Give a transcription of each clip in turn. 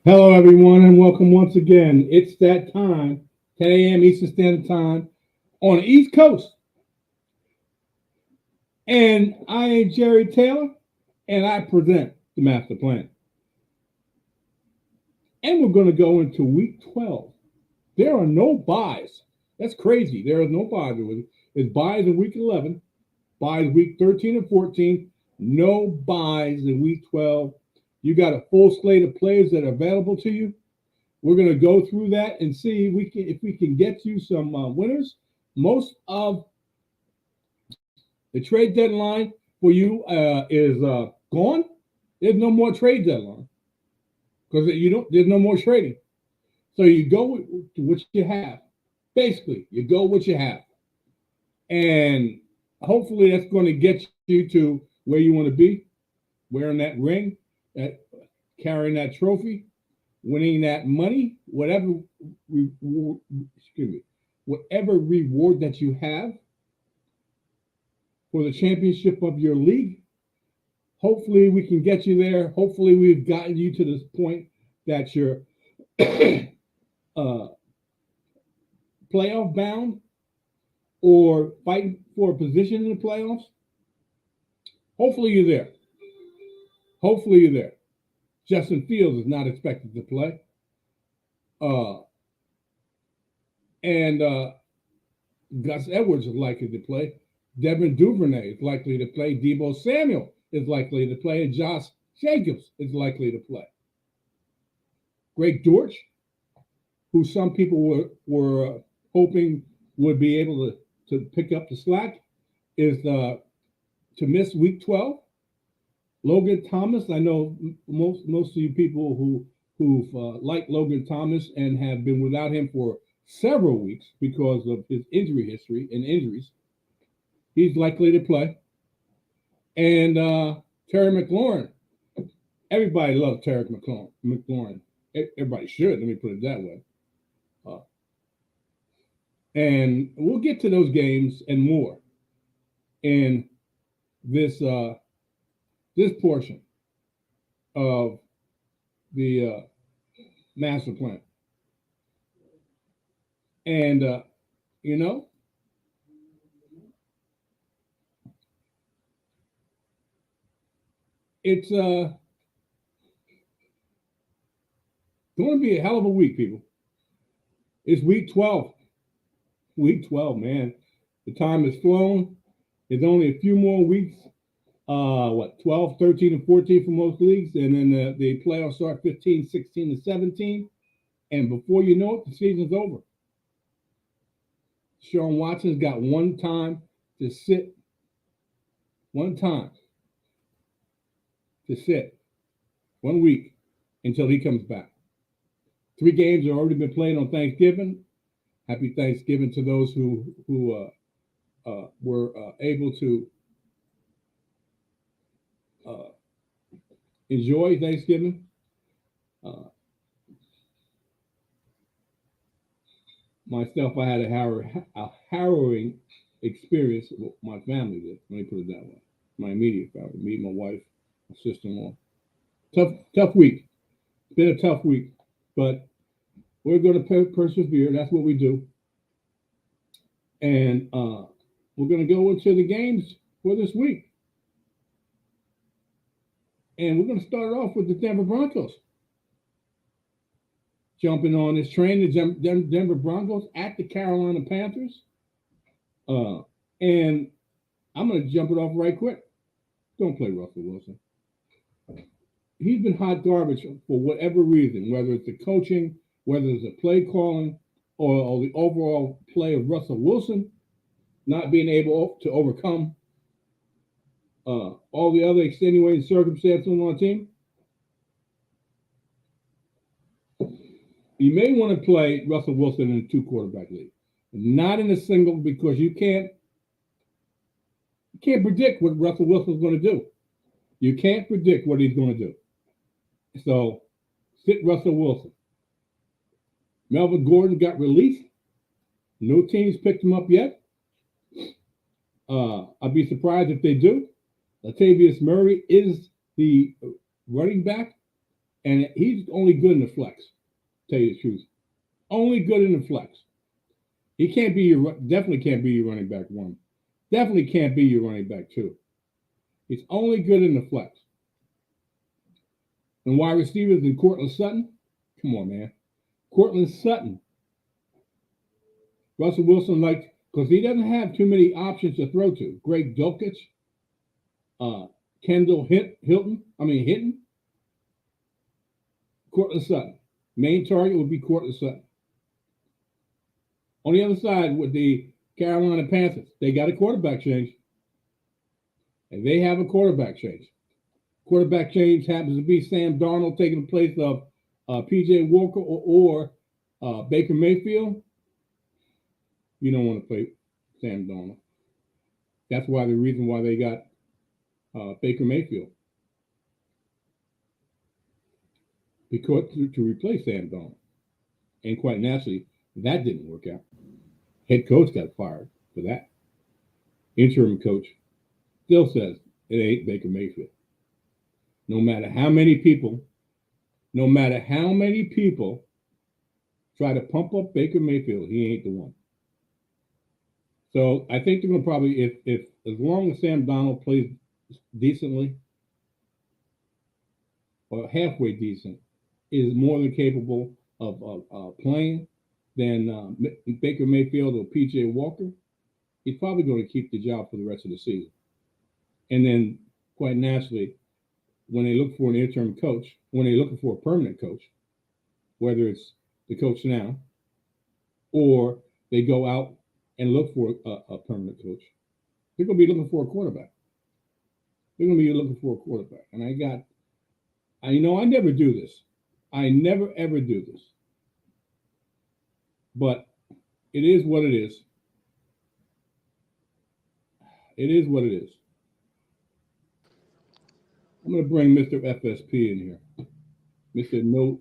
Hello, everyone, and welcome once again. It's that time, 10 a.m. Eastern Standard Time on the East Coast. And I am Jerry Taylor, and I present the Master Plan. And we're going to go into week 12. There are no buys. That's crazy. There are no buys. It's buys in week 11, buys week 13 and 14, no buys in week 12. You got a full slate of players that are available to you. We're going to go through that and see if we can get you some winners. Most of the trade deadline for you is gone. There's no more trade deadline because There's no more trading. So you go with what you have. Basically, you go what you have, and hopefully that's going to get you to where you want to be, wearing that ring, carrying that trophy, winning that money, whatever reward that you have for the championship of your league. Hopefully we can get you there. Hopefully we've gotten you to this point that you're playoff bound or fighting for a position in the playoffs. Hopefully you're there. Hopefully you're there. Justin Fields is not expected to play. And Gus Edwards is likely to play. Devin Duvernay is likely to play. Deebo Samuel is likely to play. And Josh Jacobs is likely to play. Greg Dortch, who some people were hoping would be able to pick up the slack, is to miss week 12. Logan Thomas, I know most of you people who've liked Logan Thomas and have been without him for several weeks because of his injury history and injuries. He's likely to play. And Terry McLaurin. Everybody loves Terry McLaurin. Everybody should, let me put it that way. And we'll get to those games and more in this portion of the master plan. And, it's going to be a hell of a week, people. It's week 12. Week 12, man. The time has flown. It's only a few more weeks. 12, 13, and 14 for most leagues. And then the playoffs start 15, 16, and 17. And before you know it, the season's over. Sean Watson's got one time to sit. One time to sit. 1 week until he comes back. 3 games have already been played on Thanksgiving. Happy Thanksgiving to those who were able to enjoy Thanksgiving. Myself, I had a harrowing experience with my family did. Let me put it that way. My immediate family, me, my wife, my sister-in-law. Tough week. It's been a tough week, but we're going to persevere. That's what we do. And we're going to go into the games for this week. And we're going to start off with the Denver Broncos. Jumping on this train, the Denver Broncos at the Carolina Panthers. And I'm going to jump it off right quick. Don't play Russell Wilson. He's been hot garbage for whatever reason, whether it's the coaching, whether it's the play calling, or the overall play of Russell Wilson not being able to overcome all the other extenuating circumstances on our team. You may want to play Russell Wilson in a 2-quarterback league, not in a single, because you can't You can't predict what Russell Wilson's going to do. You can't predict what he's going to do. So sit Russell Wilson. Melvin Gordon got released. No teams picked him up yet. I'd be surprised if they do. Latavius Murray is the running back, and he's only good in the flex. Tell you the truth, only good in the flex. He can't be definitely can't be your running back one. Definitely can't be your running back two. He's only good in the flex. And wide receivers in Cortland Sutton. Come on, man. Cortland Sutton. Russell Wilson because he doesn't have too many options to throw to. Greg Dulcich, Kendall Hinton, Cortland Sutton. Main target would be Cortland Sutton. On the other side with the Carolina Panthers, they got a quarterback change. And they have a quarterback change. Quarterback change happens to be Sam Darnold taking the place of P.J. Walker or Baker Mayfield. You don't want to play Sam Darnold. That's why the reason why they got Baker Mayfield. Because to replace Sam Darnold. And quite naturally, that didn't work out. Head coach got fired for that. Interim coach still says it ain't Baker Mayfield. No matter how many people try to pump up Baker Mayfield, he ain't the one. So I think they're going to probably, if as long as Sam Darnold plays decently or halfway decent, is more than capable of playing than Baker Mayfield or P.J. Walker, he's probably going to keep the job for the rest of the season. And then, quite naturally, when they look for an interim coach, when they're looking for a permanent coach, whether it's the coach now or they go out and look for a permanent coach, they're going to be looking for a quarterback. They're going to be looking for a quarterback. And I never do this. I never, ever do this. But it is what it is. It is what it is. I'm going to bring Mr. FSP in here. Mr. No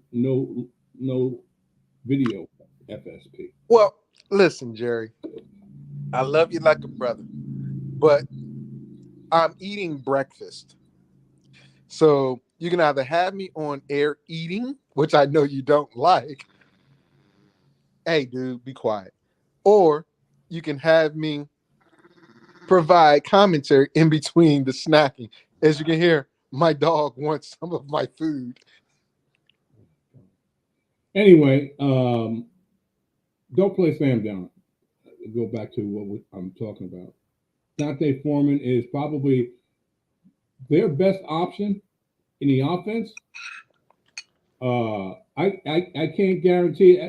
video FSP. Well, listen, Jerry, I love you like a brother, but I'm eating breakfast. So you can either have me on air eating, which I know you don't like. Hey, dude, be quiet. Or you can have me provide commentary in between the snacking. As you can hear, my dog wants some of my food. Anyway, don't play Sam down. Go back to what I'm talking about. Dante Foreman is probably their best option in the offense. I can't guarantee.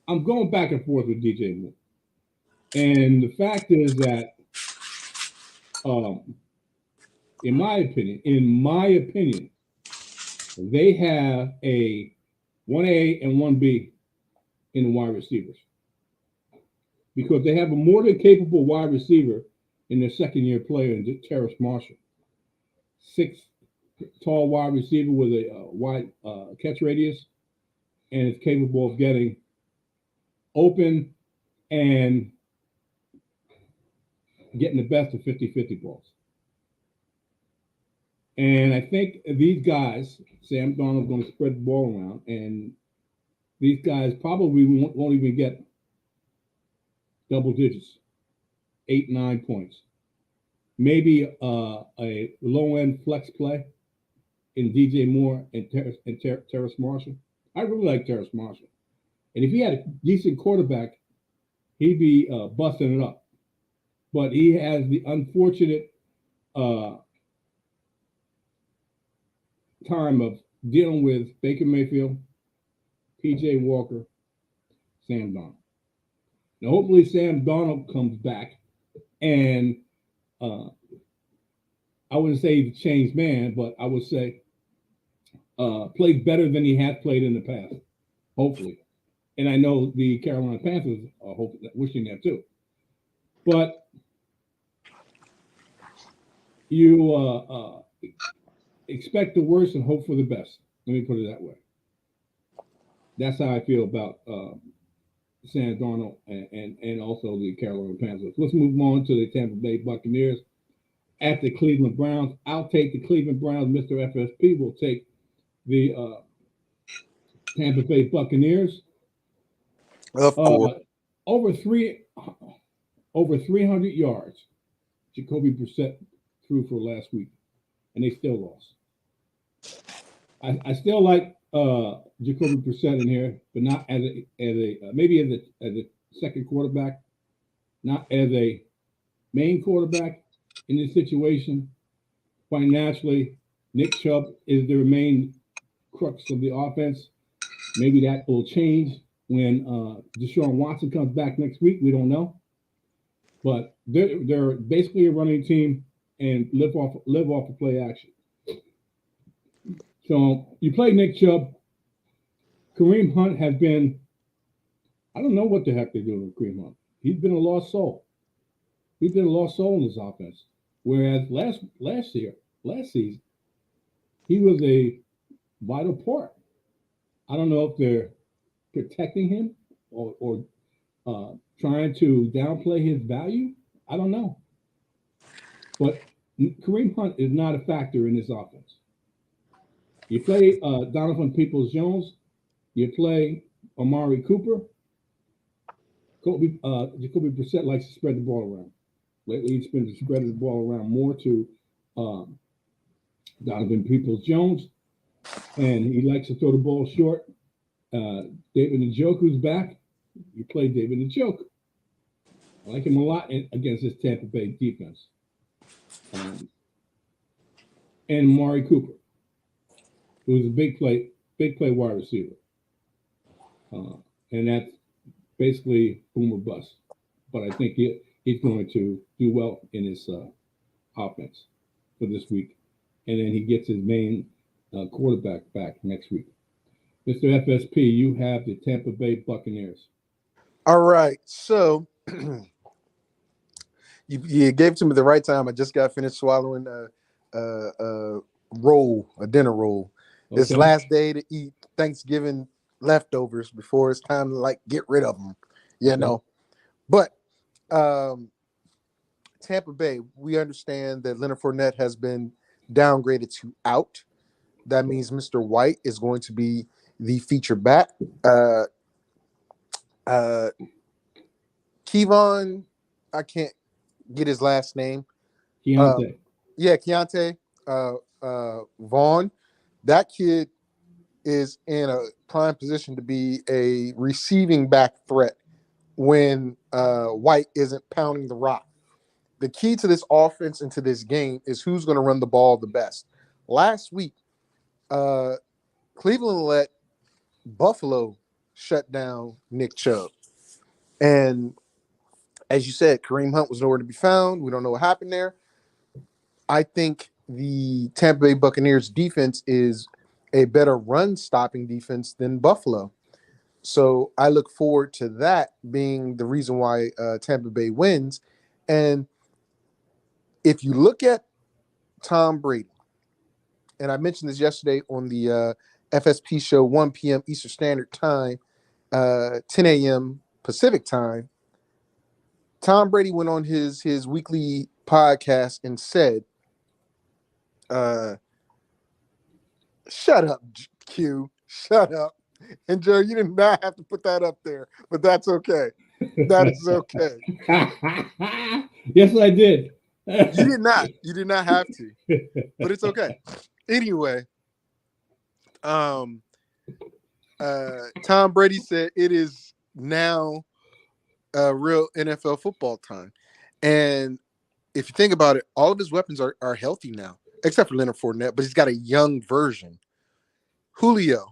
I'm going back and forth with DJ Moore, and the fact is that, in my opinion, they have a 1A and 1B in the wide receivers because they have a more than capable wide receiver in their second-year player in Terrace Marshall. 6 tall wide receiver with a wide catch radius and is capable of getting open and getting the best of 50-50 balls. And I think these guys, Sam Darnold's going to spread the ball around, and these guys probably won't even get double digits, 8, 9 points. Maybe a low-end flex play in DJ Moore and Terrace Marshall. I really like Terrace Marshall. And if he had a decent quarterback, he'd be busting it up. But he has the unfortunate time of dealing with Baker Mayfield, P.J. Walker, Sam Darnold. Now, hopefully Sam Darnold comes back and I wouldn't say he's a changed man, but I would say plays better than he has played in the past, hopefully. And I know the Carolina Panthers are wishing that too. But you expect the worst and hope for the best. Let me put it that way. That's how I feel about Sam Darnold and also the Carolina Panthers. Let's move on to the Tampa Bay Buccaneers at the Cleveland Browns. I'll take the Cleveland Browns. Mr. FSP will take the Tampa Bay Buccaneers. Of course. Over three over 300 yards. Jacoby Brissett threw for last week, and they still lost. I still like Jacoby Brissett in here, but not as a maybe as a second quarterback, not as a main quarterback in this situation. Quite naturally, Nick Chubb is the main crux of the offense. Maybe that will change when Deshaun Watson comes back next week. We don't know, but they're basically a running team and live off of play action. So you play Nick Chubb. Kareem Hunt has been, I don't know what the heck they're doing with Kareem Hunt. He's been a lost soul. He's been a lost soul in this offense. Whereas last season, he was a vital part. I don't know if they're protecting him or trying to downplay his value. I don't know. But Kareem Hunt is not a factor in this offense. You play Donovan Peoples-Jones, you play Amari Cooper. Jacoby Brissett likes to spread the ball around. Lately, he's been spreading the ball around more to Donovan Peoples-Jones, and he likes to throw the ball short. David Njoku's back. You play David Njoku. I like him a lot against this Tampa Bay defense. And Amari Cooper, who's a big play wide receiver. And that's basically boom or bust. But I think he's going to do well in his offense for this week. And then he gets his main quarterback back next week. Mr. FSP, you have the Tampa Bay Buccaneers. All right. So you gave it to me the right time. I just got finished swallowing a dinner roll. Okay. It's last day to eat Thanksgiving leftovers before it's time to get rid of them, you know. But Tampa Bay, we understand that Leonard Fournette has been downgraded to out. That means Mr. White is going to be the feature back. Kevon, I can't get his last name. Keontae. Keontae Vaughn. That kid is in a prime position to be a receiving back threat when White isn't pounding the rock. The key to this offense and to this game is who's going to run the ball the best. Last week, Cleveland let Buffalo shut down Nick Chubb. And as you said, Kareem Hunt was nowhere to be found. We don't know what happened there. I think the Tampa Bay Buccaneers defense is a better run-stopping defense than Buffalo. So I look forward to that being the reason why Tampa Bay wins. And if you look at Tom Brady, and I mentioned this yesterday on the FSP show, 1 p.m. Eastern Standard Time, 10 a.m. Pacific Time, Tom Brady went on his weekly podcast and said, shut up, Q, shut up. And Joe, you did not have to put that up there, but that's okay. That is okay. Yes, I did. You did not. You did not have to, but it's okay. Anyway, Tom Brady said it is now real NFL football time. And if you think about it, all of his weapons are healthy now, except for Leonard Fournette, but he's got a young version. Julio,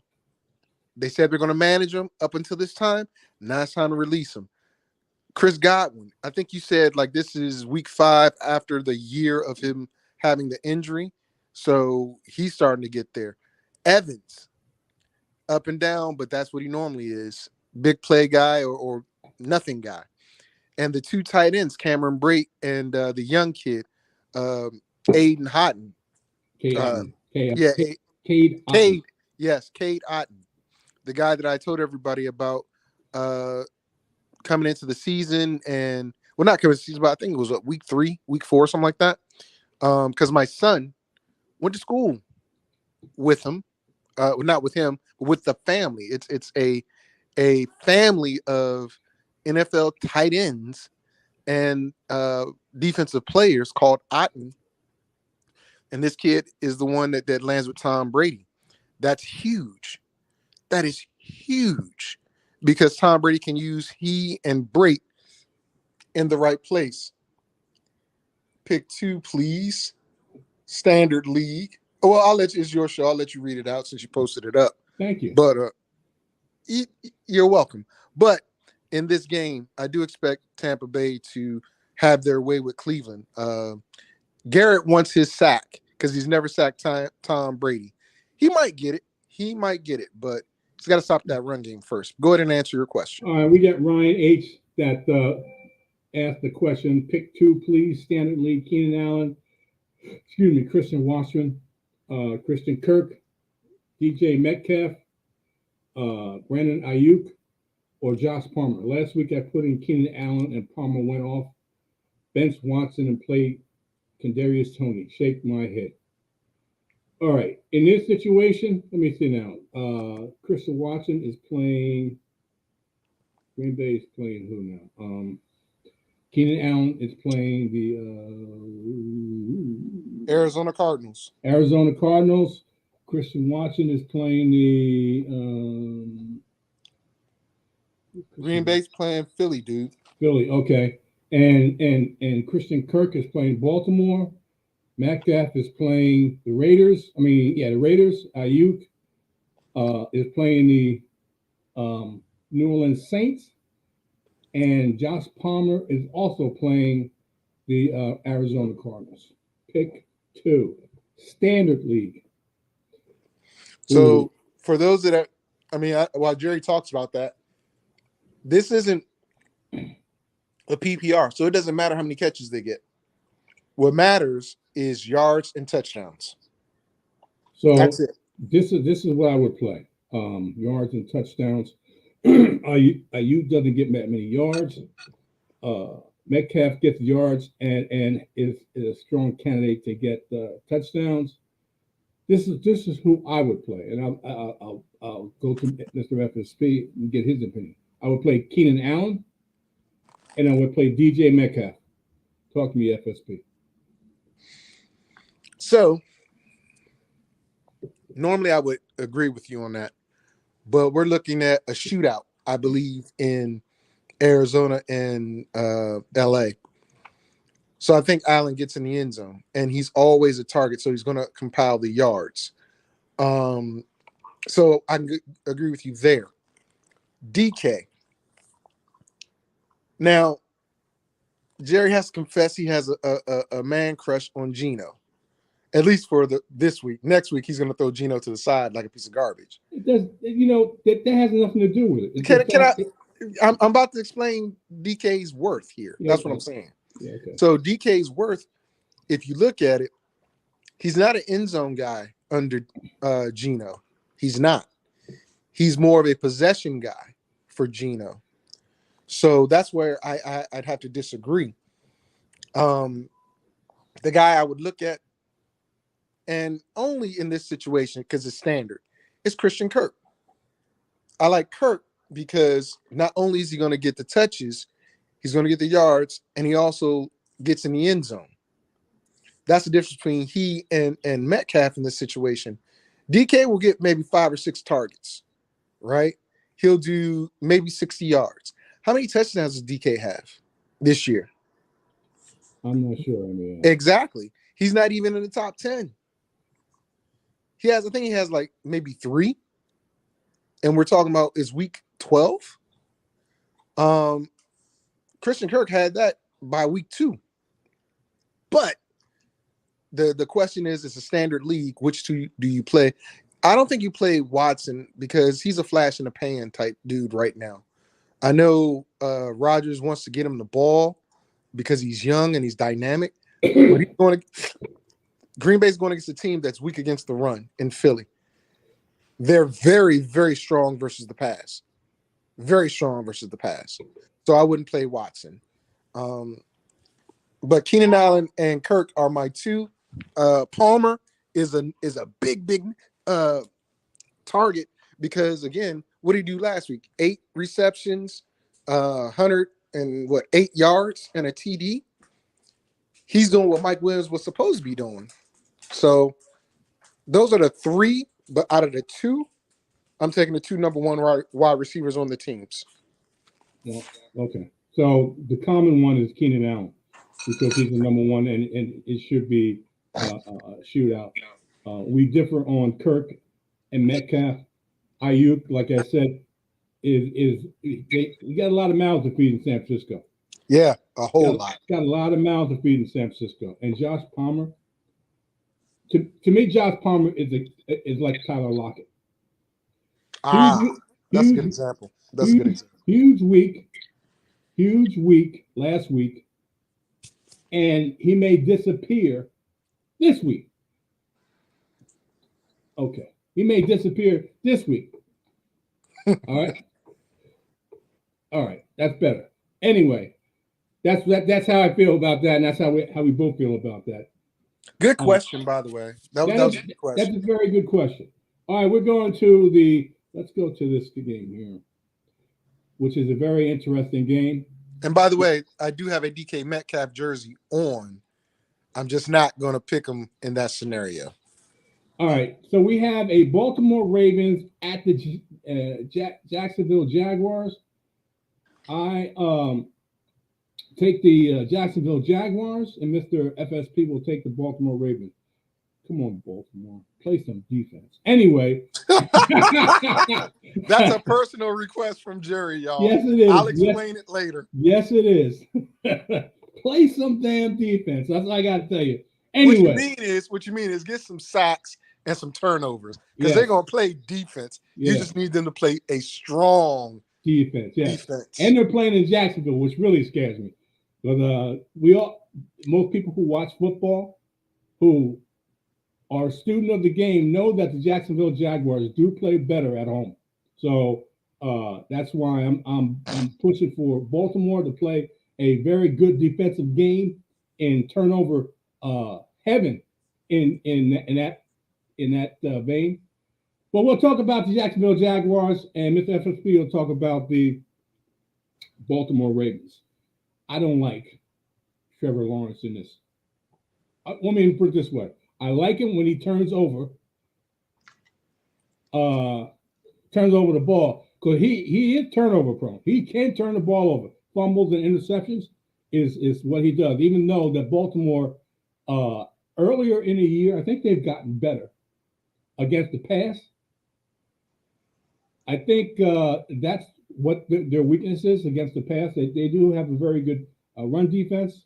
they said they're going to manage him up until this time. Now it's time to release him. Chris Godwin, I think you said this is week 5 after the year of him having the injury. So he's starting to get there. Evans, up and down, but that's what he normally is. Big play guy or nothing guy. And the 2 tight ends, Cameron Brate and the young kid, Aiden Houghton. Cade Otten. Yeah, Cade Otten. Cade. Yes, Cade Otten, the guy that I told everybody about coming into the season, and well, not coming into the season, but I think it was week 3, week 4, something like that. Because my son went to school with him, not with him, but with the family. It's a family of NFL tight ends and defensive players called Otten. And this kid is the one that lands with Tom Brady. That's huge. That is huge because Tom Brady can use he and Brake in the right place. Pick 2, please. Standard league. Oh, well, I'll let you. It's your show. I'll let you read it out since you posted it up. Thank you. But you're welcome. But in this game, I do expect Tampa Bay to have their way with Cleveland. Garrett wants his sack because he's never sacked Tom Brady. He might get it, but he's got to stop that run game first. Go ahead and answer your question. All right, we got Ryan H. that asked the question. Pick 2, please. Standard league. Keenan Allen. Excuse me. Christian Washington. Christian Kirk. DJ Metcalf. Brandon Ayuk. Or Josh Palmer. Last week I put in Keenan Allen and Palmer went off. Bench Watson and played Kadarius Toney. Shake my head. All right. In this situation, let me see now. Christian Watson is playing. Green Bay is playing who now? Keenan Allen is playing the Arizona Cardinals. Arizona Cardinals. Christian Watson is playing the Green Bay's playing Philly, dude. Philly, okay. And Christian Kirk is playing Baltimore. Metcalf is playing the Raiders. The Raiders. Ayuk is playing the New Orleans Saints. And Josh Palmer is also playing the Arizona Cardinals. Pick 2. Standard league. So for those that while Jerry talks about that, this isn't a PPR, so it doesn't matter how many catches they get. What matters is yards and touchdowns. So that's it. This is what I would play. Yards and touchdowns. Ayuk doesn't get that many yards. Metcalf gets yards and is a strong candidate to get touchdowns. This is who I would play, and I'll go to Mr. FSP and get his opinion. I would play Keenan Allen, and I would play DJ Metcalf. Talk to me, FSP. So normally I would agree with you on that, but we're looking at a shootout, I believe, in Arizona and LA. So I think Allen gets in the end zone, and he's always a target, so he's going to compile the yards. So I agree with you there. DK. Now, Jerry has to confess he has a man crush on Geno, at least for this week. Next week, he's going to throw Geno to the side like a piece of garbage. It does, that has nothing to do with it. I'm about to explain DK's worth here. Yeah, that's what I'm saying. Yeah, okay. So DK's worth, if you look at it, he's not an end zone guy under Geno. He's not. He's more of a possession guy for Geno. So that's where I'd have to disagree. The guy I would look at, and only in this situation because it's standard, is Christian Kirk. I like Kirk because not only is he going to get the touches, he's going to get the yards, and he also gets in the end zone. That's the difference between he and Metcalf in this situation. DK will get maybe 5 or 6 targets, right? He'll do maybe 60 yards. How many touchdowns does DK have this year? I'm not sure. Exactly. He's not even in the top 10. I think he has like maybe 3. And we're talking about is week 12. Christian Kirk had that by week 2. But the question is, it's a standard league. Which two do you play? I don't think you play Watson because he's a flash in the pan type dude right now. I know Rodgers wants to get him the ball because he's young and he's dynamic. But Green Bay's going against a team that's weak against the run in Philly. They're very, very strong versus the pass. Very strong versus the pass. So I wouldn't play Watson. But Keenan Allen and Kirk are my two. Palmer is a big target because again, what did he do last week? 8 receptions, 8 yards and a TD. He's doing what Mike Williams was supposed to be doing. So those are the 3, but out of the 2, I'm taking the 2 number 1 wide receivers on the teams. Well, okay. So the common one is Keenan Allen because he's the number 1, and it should be a shootout. We differ on Kirk and Metcalf. Ayuk, like I said, you got a lot of mouths to feed in San Francisco. Yeah, a whole lot. Got a lot of mouths to feed in San Francisco. And Josh Palmer, to me, Josh Palmer is like Tyler Lockett. That's a good example. Huge week last week, and he may disappear this week. Okay, he may disappear this week. All right, that's better. Anyway, that's how I feel about that, and that's how we both feel about that. Good question, by the way. That was a good question. That's a very good question. All right, we're going to let's go to this game here, which is a very interesting game. And by the way, I do have a DK Metcalf jersey on. I'm just not going to pick him in that scenario. All right, so we have a Baltimore Ravens at the Jacksonville Jaguars. I take the Jacksonville Jaguars, and Mr. FSP will take the Baltimore Ravens. Come on, Baltimore. Play some defense. Anyway. That's a personal request from Jerry, y'all. Yes, it is. I'll explain it later. Yes, it is. Play some damn defense. That's all I got to tell you. Anyway. What you mean is get some sacks and some turnovers because they're going to play defense. You just need them to play a strong defense. And they're playing in Jacksonville, which really scares me. But most people who watch football, who are a student of the game, know that the Jacksonville Jaguars do play better at home. So that's why I'm pushing for Baltimore to play a very good defensive game and turnover heaven in that vein. But we'll talk about the Jacksonville Jaguars, and Mr. FSP will talk about the Baltimore Ravens. I don't like Trevor Lawrence in this. Let me put it this way. I like him when he turns over the ball because he is turnover prone. He can turn the ball over. Fumbles and interceptions is what he does. Even though that Baltimore earlier in the year, I think they've gotten better against the pass. I think that's what their weakness is against the pass. They do have a very good run defense.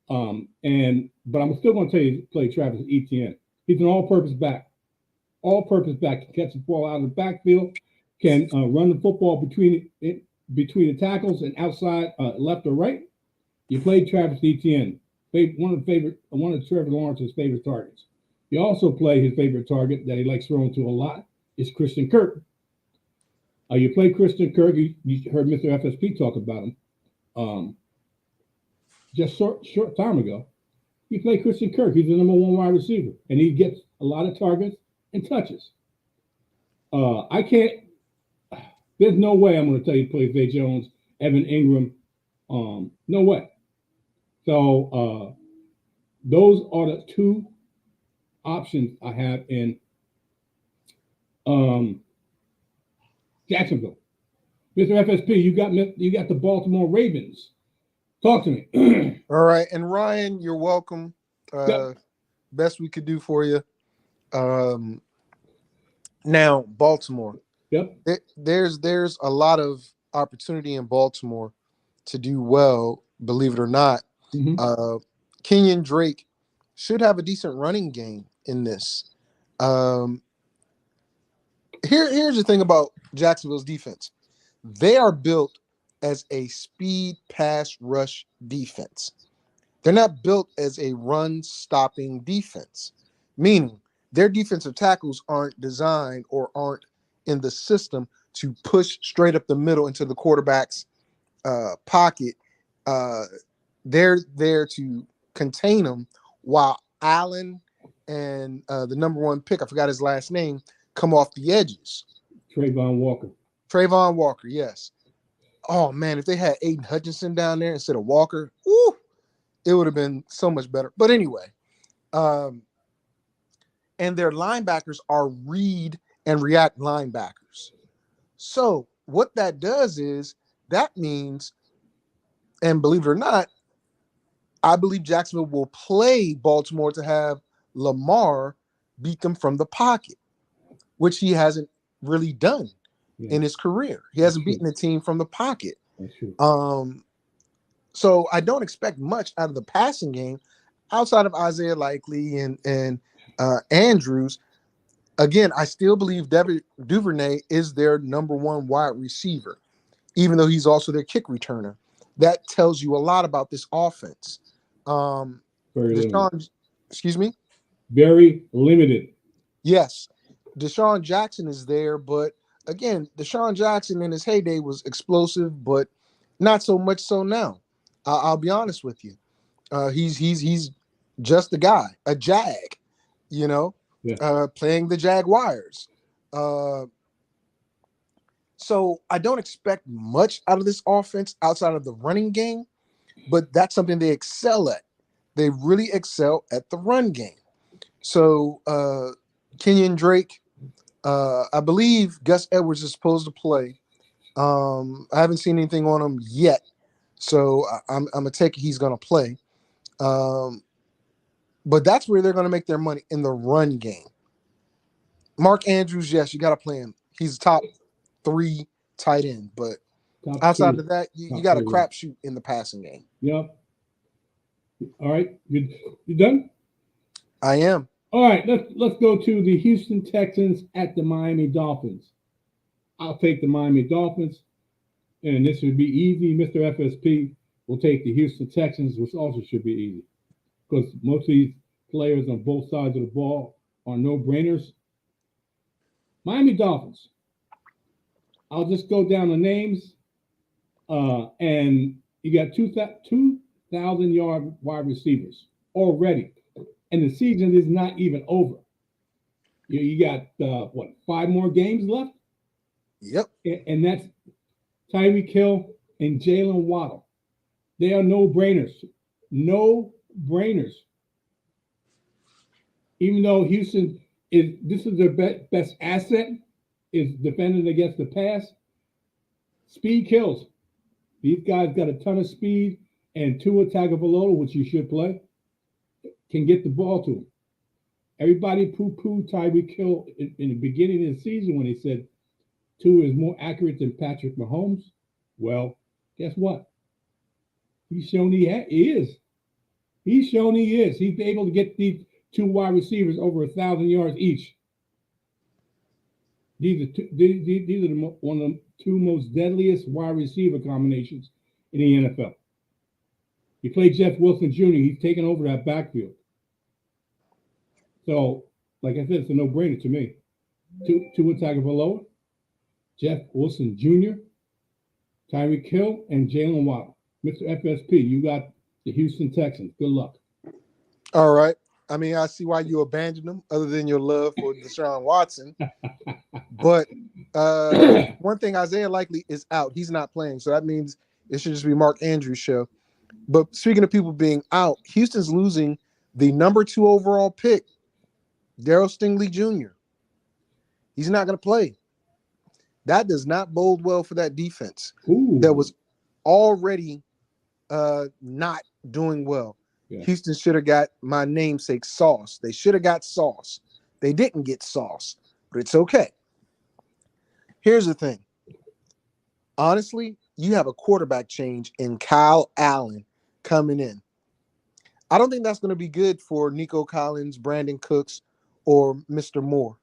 But I'm still going to tell you to play Travis Etienne. He's an all-purpose back. All-purpose back. Can catch the ball out of the backfield. Can run the football between the tackles and outside left or right. You play Travis Etienne, one of Trevor Lawrence's favorite targets. You also play his favorite target that he likes throwing to a lot is Christian Kirk. You play Christian Kirk. You heard Mr. FSP talk about him. Just short time ago, you play Christian Kirk. He's the number 1 wide receiver, and he gets a lot of targets and touches. There's no way I'm going to tell you to play Zay Jones, Evan Ingram. No way. So those are the 2 options I have in Jacksonville. Mr. FSP, you got the Baltimore Ravens. Talk to me. All right. And Ryan, you're welcome. Best we could do for you. Now, Baltimore. Yep. There's a lot of opportunity in Baltimore to do well, believe it or not. Mm-hmm. Kenyon Drake should have a decent running game in this. Here's the thing about Jacksonville's defense. They are built as a speed pass rush defense. They're not built as a run stopping defense. meaning their defensive tackles aren't designed or aren't in the system to push straight up the middle into the quarterback's pocket. Uh, they're there to contain them while Allen and the number one pick, I forgot his last name, come off the edges. Trayvon Walker. Trayvon Walker, yes. Oh man, if they had Aiden Hutchinson down there instead of Walker, woo, it would have been so much better. But anyway, and their linebackers are read and react linebackers. So what that does is that means, and believe it or not, I believe Jacksonville will play Baltimore to have Lamar beat them from the pocket, which he hasn't really done in his career. He hasn't beaten a team from the pocket. That's true. So I don't expect much out of the passing game outside of Isaiah Likely and Andrews. Again, I still believe Duvernay is their number one wide receiver, even though he's also their kick returner. That tells you a lot about this offense. Deshaun, excuse me? Very limited. Yes. Deshaun Jackson is there, but again, Deshaun Jackson in his heyday was explosive, but not so much so now. I'll be honest with you. He's just a guy, a jag, playing the Jaguars. So I don't expect much out of this offense outside of the running game, but that's something they excel at. They really excel at the run game. So Kenyon Drake, I believe Gus Edwards is supposed to play. I haven't seen anything on him yet, so I'm gonna take it he's gonna play. But that's where they're gonna make their money, in the run game. Mark Andrews, yes, you gotta play him. He's top 3 tight end, but outside of that, you got a crapshoot in the passing game. Yep. All right, you done? I am. All right, let's go to the Houston Texans at the Miami Dolphins. I'll take the Miami Dolphins, and this would be easy. Mr. FSP will take the Houston Texans, which also should be easy, because most of these players on both sides of the ball are no-brainers. Miami Dolphins. I'll just go down the names, and you got 2,000-yard wide receivers already, and the season is not even over. You got 5 more games left? Yep. And that's Tyreek Hill and Jalen Waddle. They are no-brainers. No-brainers. Even though Houston this is their best asset, is defending against the pass. Speed kills. These guys got a ton of speed, and Tua Tagovailoa, which you should play, can get the ball to him. Everybody poo-pooed Tyreek Hill in the beginning of the season when he said Tua is more accurate than Patrick Mahomes. Well, guess what? He's shown he is. He's shown he is. He's able to get these 2 wide receivers over 1,000 yards each. These are one of the 2 most deadliest wide receiver combinations in the NFL. You play Jeff Wilson Jr., he's taken over that backfield. So, like I said, it's a no-brainer to me. Tua Tagovailoa, Jeff Wilson Jr., Tyreek Hill, and Jalen Waddle. Mr. FSP, you got the Houston Texans. Good luck. All right. I mean, I see why you abandoned them, other than your love for Deshaun Watson. But one thing, Isaiah Likely is out. He's not playing. So that means it should just be Mark Andrews' show. But speaking of people being out, Houston's losing the number 2 overall pick, Darryl Stingley Jr. He's not going to play. That does not bode well for that defense. Ooh. That was already not doing well. Yeah. Houston should have got my namesake Sauce. They should have got Sauce. They didn't get Sauce, but it's okay. Here's the thing. Honestly, you have a quarterback change in Kyle Allen coming in. I don't think that's going to be good for Nico Collins, Brandon Cooks, or Mr. Moore.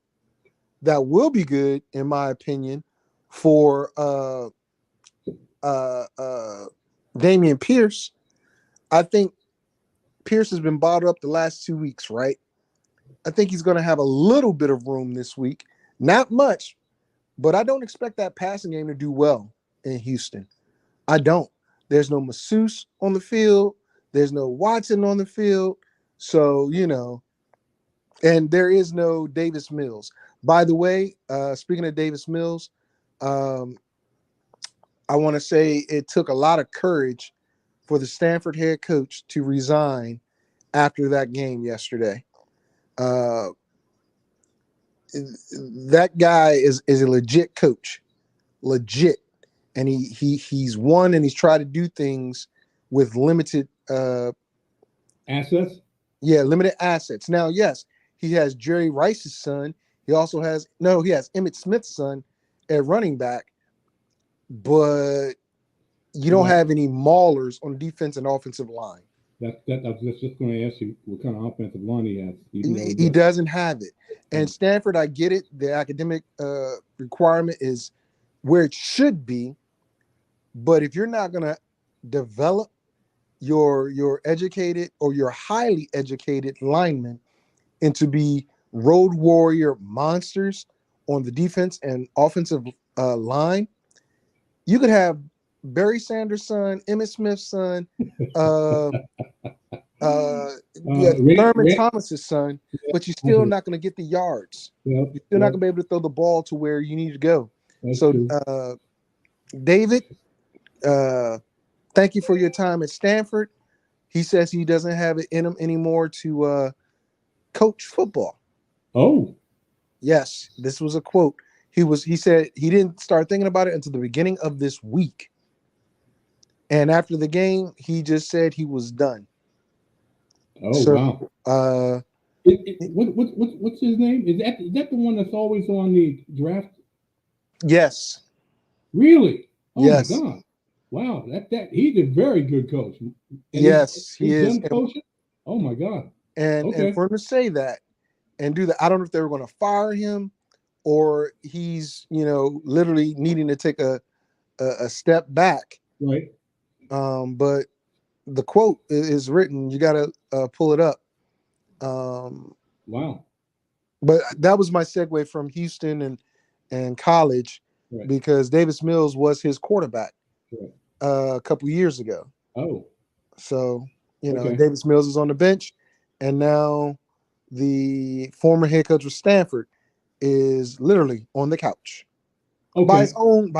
That will be good, in my opinion, for Damian Pierce. I think Pierce has been bottled up the last 2 weeks, right? I think he's going to have a little bit of room this week. Not much, but I don't expect that passing game to do well in Houston. I don't. There's no Masseuse on the field. There's no Watson on the field. So, and there is no Davis Mills. By the way, speaking of Davis Mills, um, I want to say it took a lot of courage for the Stanford head coach to resign after that game yesterday. Uh, that guy is a legit coach, legit, and he's won and he's tried to do things with limited Assets. yeah, limited assets. Now, yes, he has Jerry Rice's son. He also has he has Emmitt Smith's son at running back, but you don't Right. have any maulers on defense and offensive line. I was just going to ask you what kind of offensive line he has. He doesn't have it. And Stanford, I get it. The academic requirement is where it should be, but if you're not going to develop your educated or your highly educated linemen into be road warrior monsters on the defense and offensive line, you could have Barry Sanders' son, Emmitt Smith's son, uh, Thurman Thomas's son, but you're still not going to get the yards. You're still not going to be able to throw the ball to where you need to go. So, David, thank you for your time at Stanford. He says he doesn't have it in him anymore to coach football. Oh, yes, this was a quote. He said he didn't start thinking about it until the beginning of this week. And after the game, he just said he was done. Oh, so, wow. What's his name? Is that the one that's always on the draft? Yes. Really? Oh, yes. My God. Wow. That he's a very good coach. And yes, he is. Coaching? Oh my God. And for him to say that and do that, I don't know if they were going to fire him or he's, literally needing to take a step back. Right. But the quote is written. You got to pull it up. Wow. But that was my segue from Houston and college, right, because Davis Mills was his quarterback a couple years ago. Oh. So, Davis Mills is on the bench, and now the former head coach of Stanford is literally on the couch by his own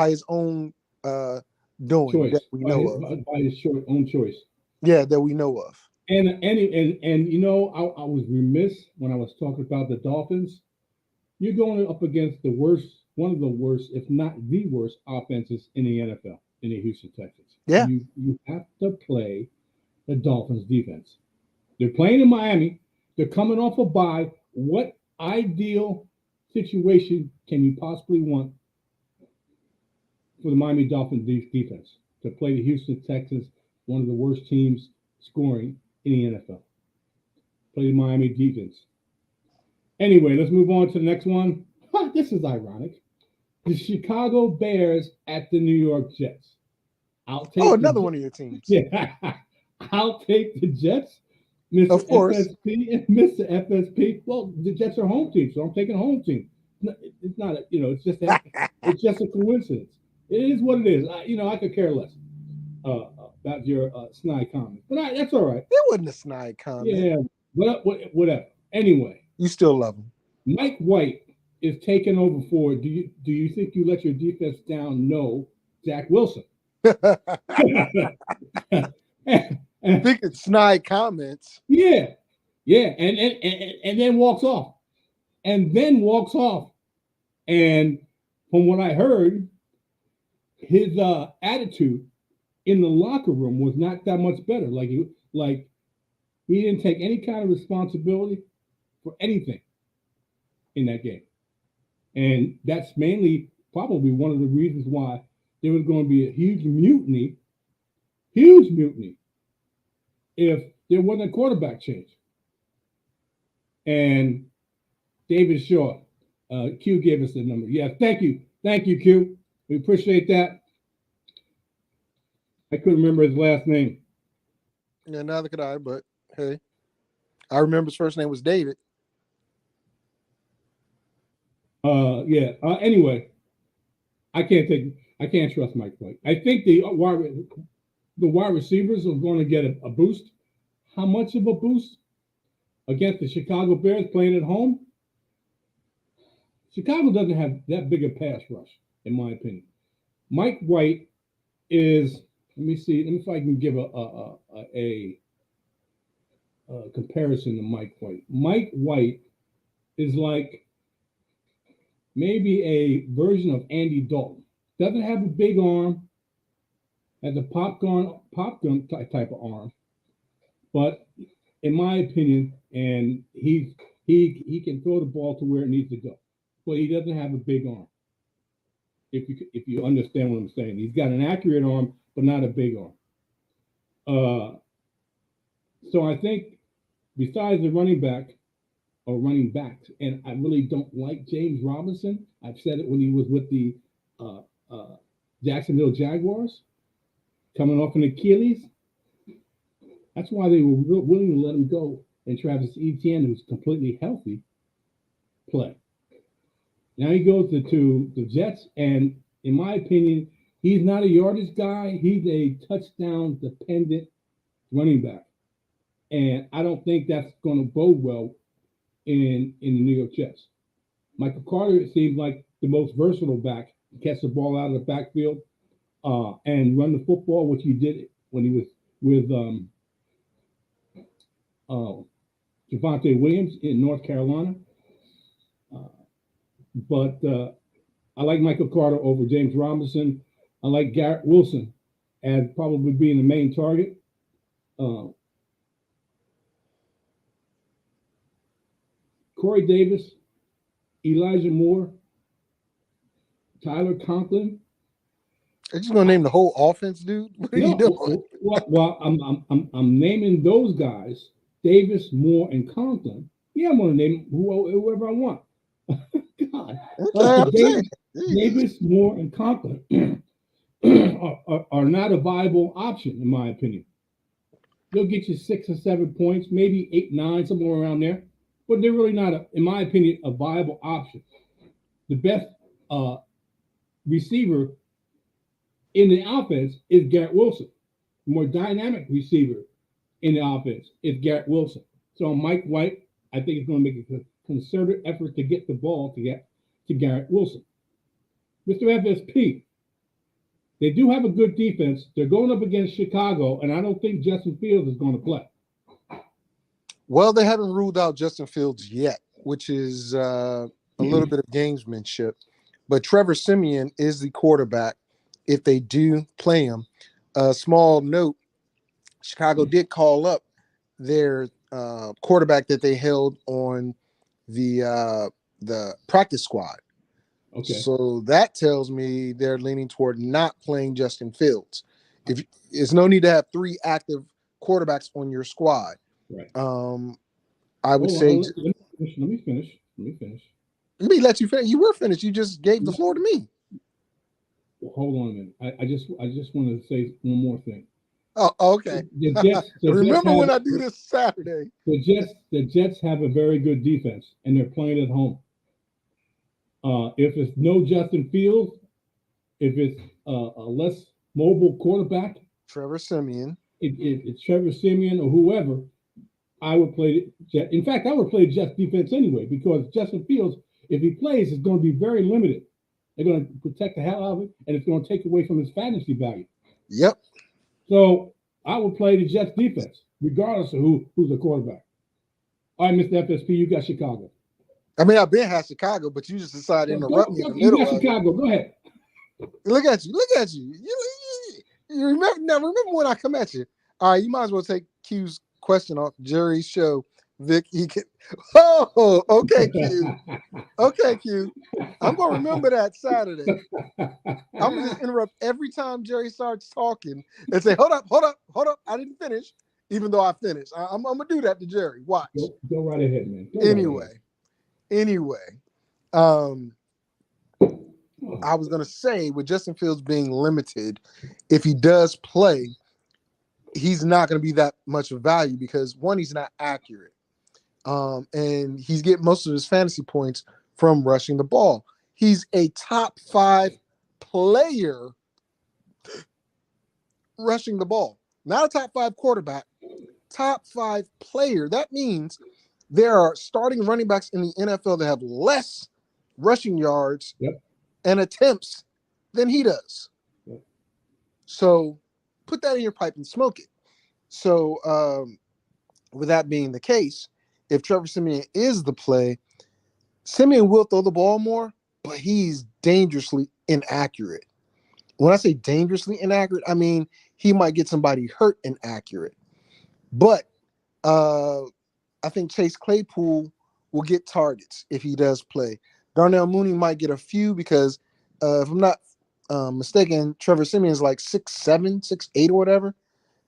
doing choice. That we know of. By his own choice. Yeah, that we know of. And I was remiss when I was talking about the Dolphins. You're going up against one of the worst, if not the worst, offenses in the NFL in the Houston Texans. Yeah, you have to play the Dolphins defense. They're playing in Miami. They're coming off a bye. What ideal situation can you possibly want for the Miami Dolphins defense to play the Houston Texans, one of the worst teams scoring in the NFL? Play the Miami defense. Anyway, let's move on to the next one. This is ironic. The Chicago Bears at the New York Jets. I'll take another one of your teams. Yeah, I'll take the Jets, Mr. Of course. FSP and Mr. FSP. Well, the Jets are home team, so I'm taking home team. It's not, it's just a coincidence. It is what it is. I could care less about your snide comment, but that's all right. It wasn't a snide comment. Yeah, whatever. Anyway, you still love him. Mike White is taking over for. Do you think you let your defense down? No, Zach Wilson. Thinking snide comments. Yeah, and then walks off, and from what I heard, his attitude in the locker room was not that much better. Like he didn't take any kind of responsibility for anything in that game, and that's mainly probably one of the reasons why there was going to be a huge mutiny if there wasn't a quarterback change. And David Shaw, Q gave us the number. Yeah, thank you, Q. We appreciate that. I couldn't remember his last name. Yeah, neither could I. But hey, I remember his first name was David. Yeah. Anyway, I can't trust Mike White. I think the wide receivers are going to get a boost. How much of a boost against the Chicago Bears playing at home? Chicago doesn't have that big a pass rush, in my opinion. Mike White is. Let me see. Let me see if I can give a comparison to Mike White. Mike White is like maybe a version of Andy Dalton. Doesn't have a big arm, has a popgun type of arm, but in my opinion, and he can throw the ball to where it needs to go, but he doesn't have a big arm. If you understand what I'm saying, he's got an accurate arm, but not a big arm. Uh, so I think besides the running back or running backs, and I really don't like James Robinson. I've said it when he was with the uh, uh, Jacksonville Jaguars, coming off an Achilles. That's why they were willing to let him go. And Travis Etienne, who's completely healthy, play. Now he goes to the Jets, and in my opinion, he's not a yardage guy. He's a touchdown dependent running back, and I don't think that's going to bode well in the New York Jets. Michael Carter, it seems like the most versatile back, catch the ball out of the backfield and run the football, which he did when he was with uh, Javonte Williams in North Carolina. Uh, but I like Michael Carter over James Robinson. I like Garrett Wilson as probably being the main target. Uh, Corey Davis, Elijah Moore, Tyler Conklin. Are you just gonna name the whole offense, dude? What are you doing? Well, I'm naming those guys, Davis, Moore, and Conklin. Yeah, I'm gonna name whoever I want. God, Davis, Moore, and Conklin are not a viable option in my opinion. They'll get you 6 or 7 points, maybe 8, 9, somewhere around there, but they're really not, in my opinion, a viable option. The best uh, receiver in the offense is Garrett Wilson. The more dynamic receiver in the offense is Garrett Wilson. So Mike White, I think, is going to make a concerted effort to get the ball to Garrett Wilson. Mr. FSP, they do have a good defense. They're going up against Chicago, and I don't think Justin Fields is going to play. Well, they haven't ruled out Justin Fields yet, which is a little bit of gamesmanship. But Trevor Siemian is the quarterback if they do play him. A small note, Chicago did call up their quarterback that they held on the practice squad. Okay. So that tells me they're leaning toward not playing Justin Fields. If there's no need to have 3 active quarterbacks on your squad. Right. I would say. Let me finish. Let me let you finish. You were finished. You just gave the floor to me. Well, hold on a minute. I just wanted to say one more thing. Oh, okay. Remember when I do this Saturday? The Jets have a very good defense, and they're playing at home. If it's no Justin Fields, if it's a less mobile quarterback, Trevor Siemian, if it's Trevor Siemian or whoever, I would play Jet. In fact, I would play Jets defense anyway because Justin Fields, if he plays, is going to be very limited. They're going to protect the hell out of it, and it's going to take away from his fantasy value. Yep. So I would play the Jets defense, regardless of who's the quarterback. All right, Mr. FSP, you got Chicago. I mean, I've been had Chicago, but you just decided to interrupt me in the middle. You got Chicago. Go ahead. Look at you. You remember now? Remember when I come at you? All right, you might as well take Q's question off Jerry's show. Vic, he can. Oh, okay, Q. Okay, Q. I'm gonna remember that Saturday. I'm gonna just interrupt every time Jerry starts talking and say, "Hold up! I didn't finish," even though I finished. I'm gonna do that to Jerry. Watch. Go right ahead, man. Anyway, I was gonna say with Justin Fields being limited, if he does play, he's not gonna be that much of value because one, he's not accurate, and he's getting most of his fantasy points from rushing the ball. He's a top 5 player rushing the ball. Not a top 5 quarterback, top 5 player. That means there are starting running backs in the NFL that have less rushing yards and attempts than he does. Yep. So put that in your pipe and smoke it. So with that being the case, if Trevor Siemian is the play, Siemian will throw the ball more, but he's dangerously inaccurate. When I say dangerously inaccurate, I mean he might get somebody hurt inaccurate. But I think Chase Claypool will get targets if he does play. Darnell Mooney might get a few because if I'm not mistaken, Trevor Siemian's like 6'7", 6'8", or whatever.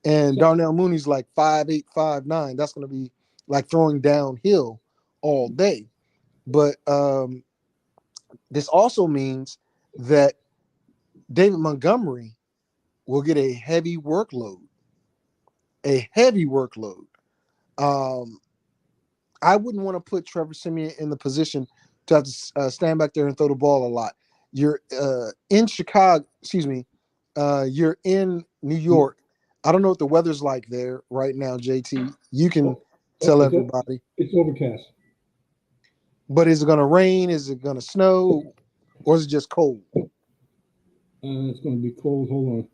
And Darnell Mooney's like 5'8", 5'9". That's going to be like throwing downhill all day. But this also means that David Montgomery will get a heavy workload. I wouldn't want to put Trevor Siemian in the position to have to stand back there and throw the ball a lot. You're in Chicago, you're in New York. I don't know what the weather's like there right now, JT. You can tell everybody. It's overcast. But is it going to rain? Is it going to snow? Or is it just cold? It's going to be cold. Hold on.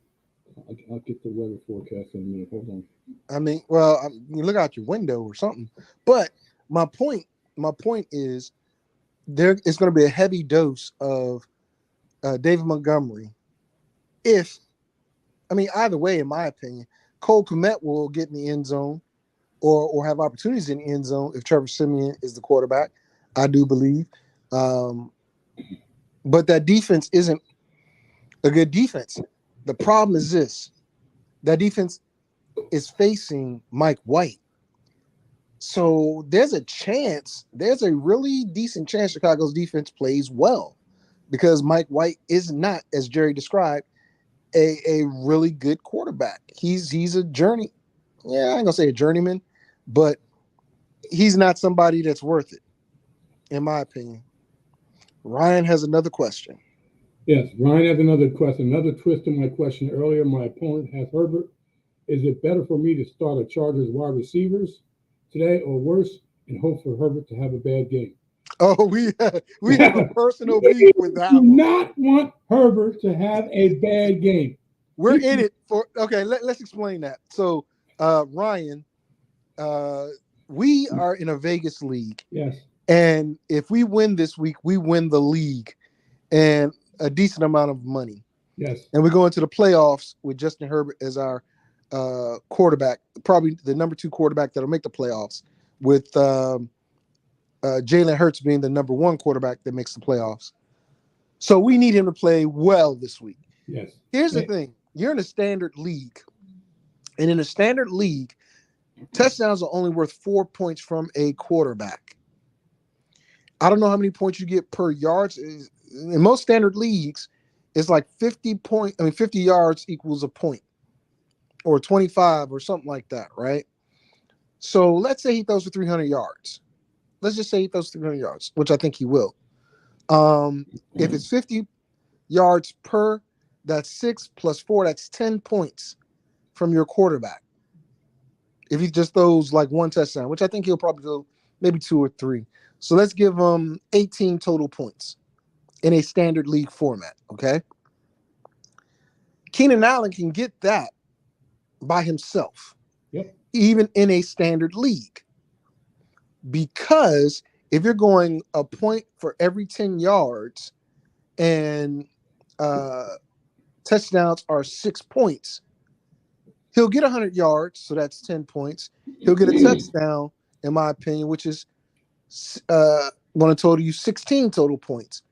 I'll get the weather forecast in a minute. Hold on. I mean, well, you look out your window or something. But my point is there is going to be a heavy dose of David Montgomery. Either way, in my opinion, Cole Kmet will get in the end zone or have opportunities in the end zone if Trevor Siemian is the quarterback. I do believe. But that defense isn't a good defense. The problem is this. That defense is facing Mike White. So there's a really decent chance Chicago's defense plays well because Mike White is not, as Jerry described, a really good quarterback. He's a journey. Yeah, I ain't gonna say a journeyman, but he's not somebody that's worth it, in my opinion. Ryan has another question. Yes, Ryan has another question. Another twist to my question earlier. My opponent has Herbert. Is it better for me to start a Chargers wide receivers today or worse and hope for Herbert to have a bad game? Oh, we have a personal beef with that. Do not want Herbert to have a bad game. We're in it for let's explain that. So Ryan, we are in a Vegas league. Yes. And if we win this week, we win the league and a decent amount of money. Yes. And we go into the playoffs with Justin Herbert as our quarterback, probably the number 2 quarterback that'll make the playoffs, with Jalen Hurts being the number 1 quarterback that makes the playoffs. So we need him to play well this week. Yes. Here's the thing. You're in a standard league. And in a standard league, touchdowns are only worth 4 points from a quarterback. I don't know how many points you get per yards. In most standard leagues, it's like 50 yards equals a point, or 25 or something like that, right? So let's say he throws for 300 yards. Let's just say he throws 300 yards, which I think he will. If it's 50 yards per, that's 6 plus 4, that's 10 points from your quarterback. If he just throws like 1 touchdown, which I think he'll probably do maybe 2 or 3. So let's give him 18 total points in a standard league format, okay? Keenan Allen can get that by himself, even in a standard league. Because if you're going a point for every 10 yards and touchdowns are 6 points, he'll get 100 yards, so that's 10 points. He'll get a touchdown, in my opinion, which is going to total you 16 total points.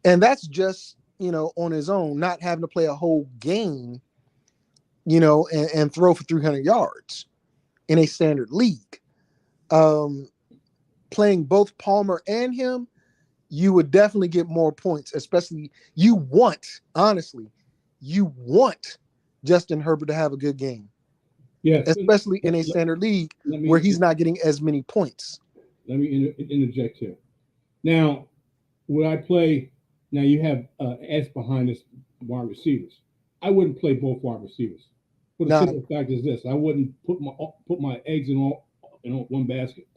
And that's just, on his own, not having to play a whole game, and throw for 300 yards in a standard league. Playing both Palmer and him, you would definitely get more points, especially you want Justin Herbert to have a good game. Yes. Especially in a standard league where he's not getting as many points. Let me interject here. Now, would I play? Now you have S behind this wide receivers. I wouldn't play both wide receivers. For the Now, simple fact is this: I wouldn't put my eggs in one basket.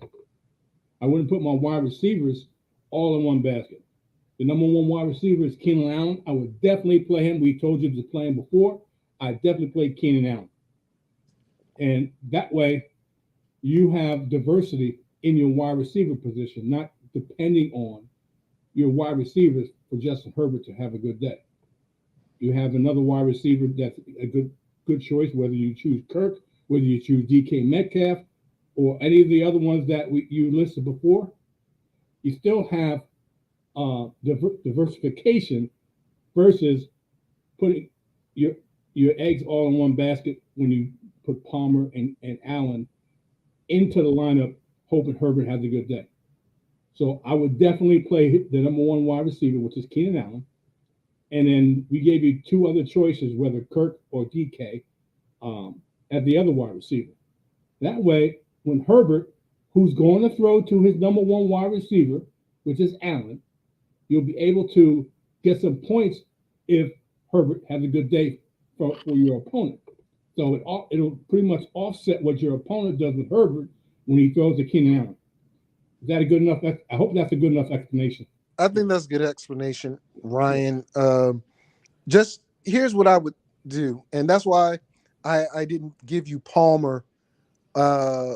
I wouldn't put my wide receivers all in one basket. The number one wide receiver is Keenan Allen. I would definitely play him. We told you to play him before. I definitely played Keenan Allen, and that way you have diversity in your wide receiver position, not depending on your wide receivers for Justin Herbert to have a good day. You have another wide receiver that's a good choice, whether you choose Kirk, whether you choose DK Metcalf, or any of the other ones that you listed before. You still have diversification versus putting your your eggs all in one basket when you put Palmer and Allen into the lineup, hoping Herbert has a good day. So I would definitely play the number one wide receiver, which is Keenan Allen. And then we gave you two other choices, whether Kirk or DK, at the other wide receiver. That way, when Herbert, who's going to throw to his number one wide receiver, which is Allen, you'll be able to get some points if Herbert has a good day for your opponent. So it'll pretty much offset what your opponent does with Herbert when he throws to Keenan Allen. Is that a good enough? I hope that's a good enough explanation. I think that's a good explanation, Ryan. Just here's what I would do, and that's why I didn't give you Palmer uh,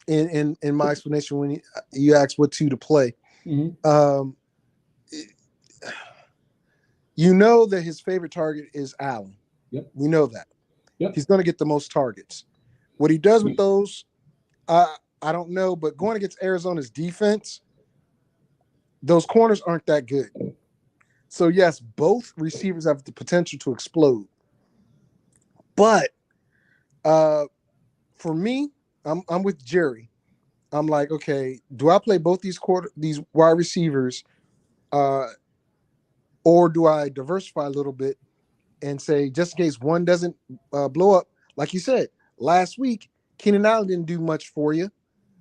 in my explanation when you asked what two to play. Mm-hmm. You know that his favorite target is Allen. Yep. We know that. Yep. He's going to get the most targets. What he does with those, I don't know, but going against Arizona's defense, those corners aren't that good. So yes, both receivers have the potential to explode. But for me, I'm with Jerry. I'm like, okay, do I play both these wide receivers, or do I diversify a little bit and say just in case one doesn't blow up? Like you said last week, Keenan Allen didn't do much for you.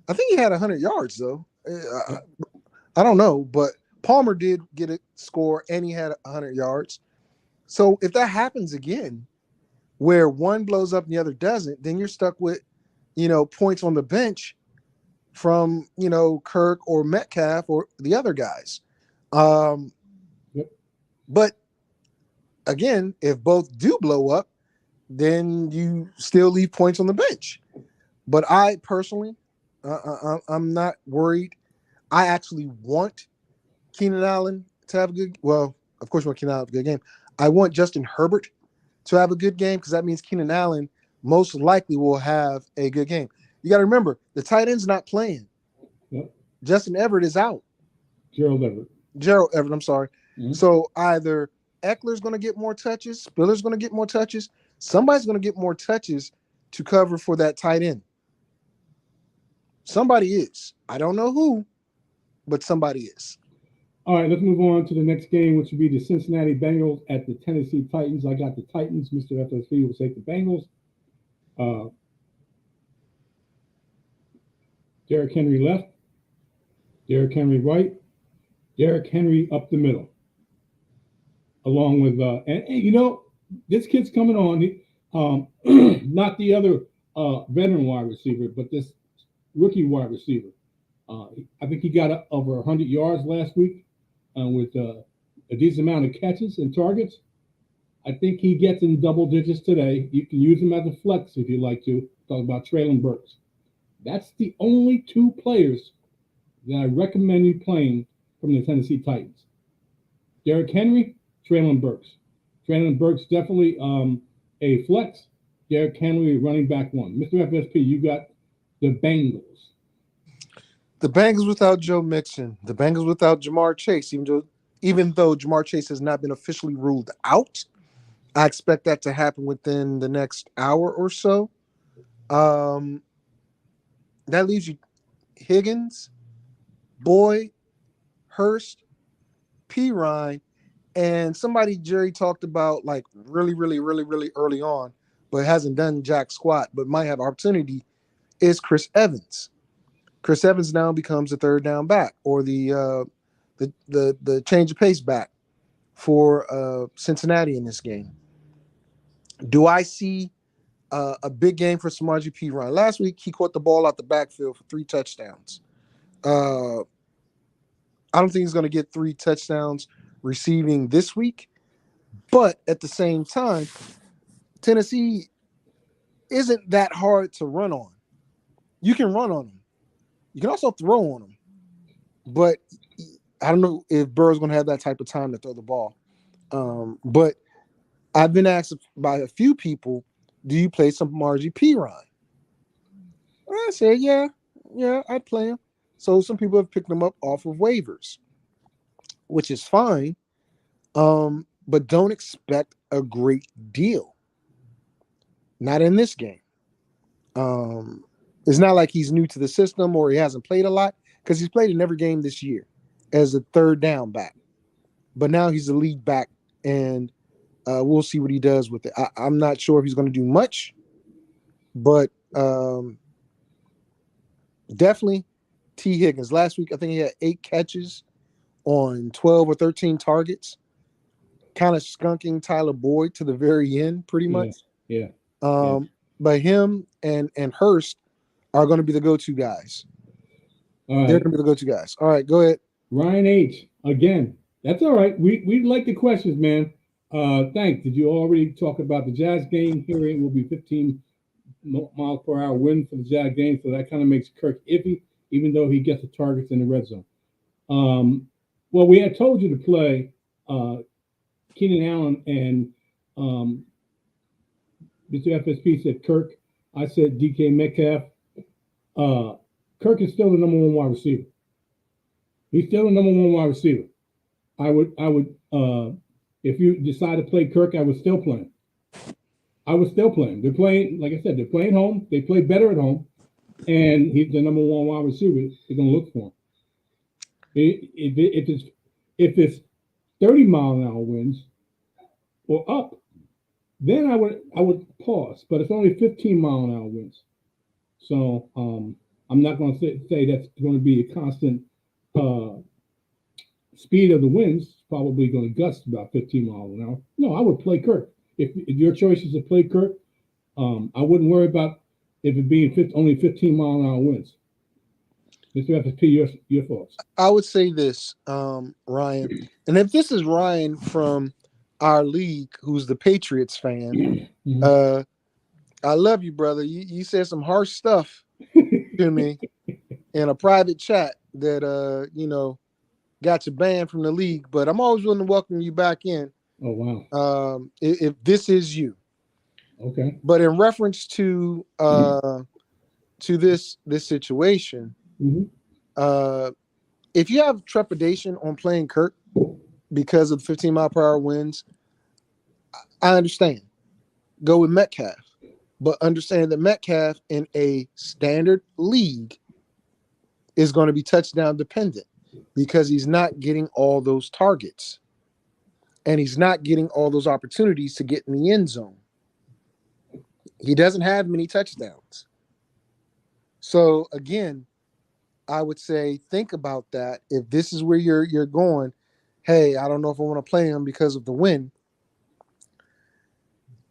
I think he had 100 yards though. I don't know, but Palmer did get a score and he had 100 yards. So if that happens again, where one blows up and the other doesn't, then you're stuck with, points on the bench from, Kirk or Metcalf or the other guys. Yep. But again, if both do blow up, then you still leave points on the bench. But I personally, I'm not worried. I actually want Keenan Allen to have a good. Well, of course, you want Keenan Allen to have a good game. I want Justin Herbert to have a good game because that means Keenan Allen most likely will have a good game. You got to remember the tight end's not playing. Yep. Justin Everett is out. Gerald Everett. I'm sorry. Mm-hmm. So either Eckler's going to get more touches, Spiller's going to get more touches. Somebody's going to get more touches to cover for that tight end. Somebody is. I don't know who, but somebody is. All right, let's move on to the next game, which would be the Cincinnati Bengals at the Tennessee Titans. I got the Titans. Mr. FSV will take the Bengals. Derrick Henry left. Derrick Henry right. Derrick Henry up the middle. Along with, this kid's coming on. Not the other veteran wide receiver, but this rookie wide receiver. I think he got over 100 yards last week with a decent amount of catches and targets. I think he gets in double digits today. You can use him as a flex if you like to. Talk about Traylon Burks. That's the only two players that I recommend you playing from the Tennessee Titans. Derrick Henry, Traylon Burks. Traylon Burks definitely a flex. Derrick Henry running back one. Mr. FSP, you got the Bengals. The Bengals without Joe Mixon. The Bengals without Jamar Chase. Even though Jamar Chase has not been officially ruled out, I expect that to happen within the next hour or so. That leaves you Higgins, Boyd, Hurst, Pirine, and somebody Jerry talked about like really, really, really, really early on, but hasn't done jack squat, but might have opportunity, is Chris Evans. Chris Evans now becomes the third down back, or the change of pace back for Cincinnati in this game. Do I see a big game for Samaje Perine? Last week, he caught the ball out the backfield for 3 touchdowns. I don't think he's going to get 3 touchdowns receiving this week. But at the same time, Tennessee isn't that hard to run on. You can run on them. You can also throw on them. But I don't know if Burrow's going to have that type of time to throw the ball. But I've been asked by a few people, do you play some Samaje Perine? I said, yeah, I'd play him. So some people have picked him up off of waivers, which is fine. But don't expect a great deal. Not in this game. It's not like he's new to the system or he hasn't played a lot, because he's played in every game this year as a third down back. But now he's the lead back, and we'll see what he does with it. I'm not sure if he's going to do much, but definitely T. Higgins. Last week, I think he had 8 catches on 12 or 13 targets, kind of skunking Tyler Boyd to the very end, pretty much. Yeah. But him and Hurst are going to be the go-to guys. All right. They're going to be the go-to guys. All right, go ahead. Ryan H. Again, that's all right. We like the questions, man. Thanks. Did you already talk about the Jazz game? Here it will be 15 miles per hour wind for the Jazz game, so that kind of makes Kirk iffy, even though he gets the targets in the red zone. Well, we had told you to play Keenan Allen, and Mr. FSP said Kirk. I said DK Metcalf. Kirk is still the number 1 wide receiver. He's still the number 1 wide receiver. I would if you decide to play Kirk, I would still play him. They're playing, like I said, they're playing home. They play better at home, and he's the number 1 wide receiver. They're gonna look for him. If it's 30-mile-an-hour winds or up, then I would pause. But it's only 15-mile-an-hour winds, so I'm not going to say that's going to be a constant speed of the winds. It's probably going to gust about 15 miles an hour. No, I would play Kirk. If your choice is to play Kirk, I wouldn't worry about if it being only 15-mile-an-hour winds. Mr. FSP, your thoughts? I would say this, Ryan, and if this is Ryan from our league, who's the Patriots fan, I love you, brother. You said some harsh stuff to me in a private chat that got you banned from the league, but I'm always willing to welcome you back in. Oh wow. If this is you. Okay. But in reference to this situation, if you have trepidation on playing Kirk because of 15-mile-per-hour winds, I understand. Go with Metcalf. But understand that Metcalf in a standard league is going to be touchdown dependent because he's not getting all those targets. And he's not getting all those opportunities to get in the end zone. He doesn't have many touchdowns. So, again, I would say think about that. If this is where you're going, hey, I don't know if I want to play him because of the win.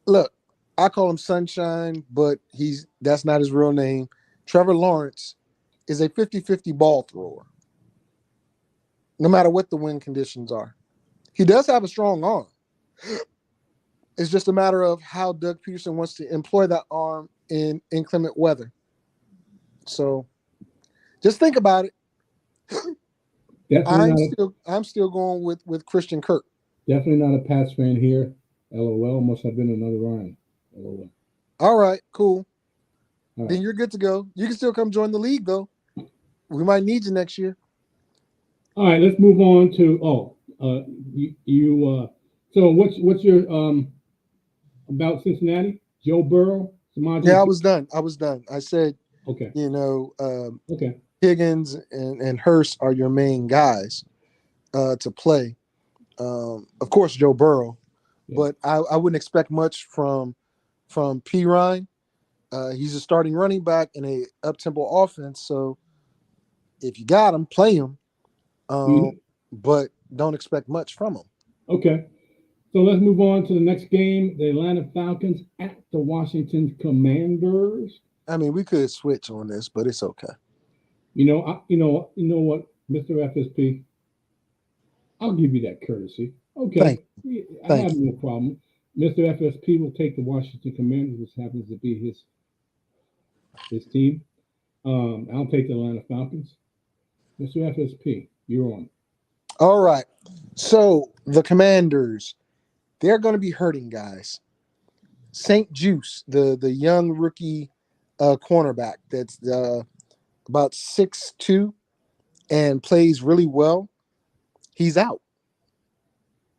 Look, I call him Sunshine, but that's not his real name. Trevor Lawrence is a 50-50 ball thrower, no matter what the wind conditions are. He does have a strong arm. It's just a matter of how Doug Peterson wants to employ that arm in inclement weather. So just think about it. I'm still going with Christian Kirk. Definitely not a Pats fan here. LOL. Must have been another Ryan. LOL. All right, cool. All right. Then you're good to go. You can still come join the league, though. We might need you next year. All right, let's move on to so what's your about Cincinnati? Joe Burrow? Samaje? Yeah, I was done. I said, okay. Okay. Higgins and Hurst are your main guys to play. Of course, Joe Burrow, but I wouldn't expect much from Perine. He's a starting running back in a up-tempo offense, so If you got him, play him, You- but don't expect much from him. okay. So let's move on to the next game. The Atlanta Falcons at the Washington Commanders. I mean, we could switch on this, but it's okay. You know what, Mr. FSP, I'll give you that courtesy. Thank, Okay, I thank have you. no problem. Mr. FSP will take the Washington Commanders, which happens to be his team. I'll take the Atlanta Falcons. Mr. FSP, you're on. All right. So the Commanders, they're going to be hurting guys. St. Juice, the young rookie cornerback that's about 6'2" and plays really well, he's out.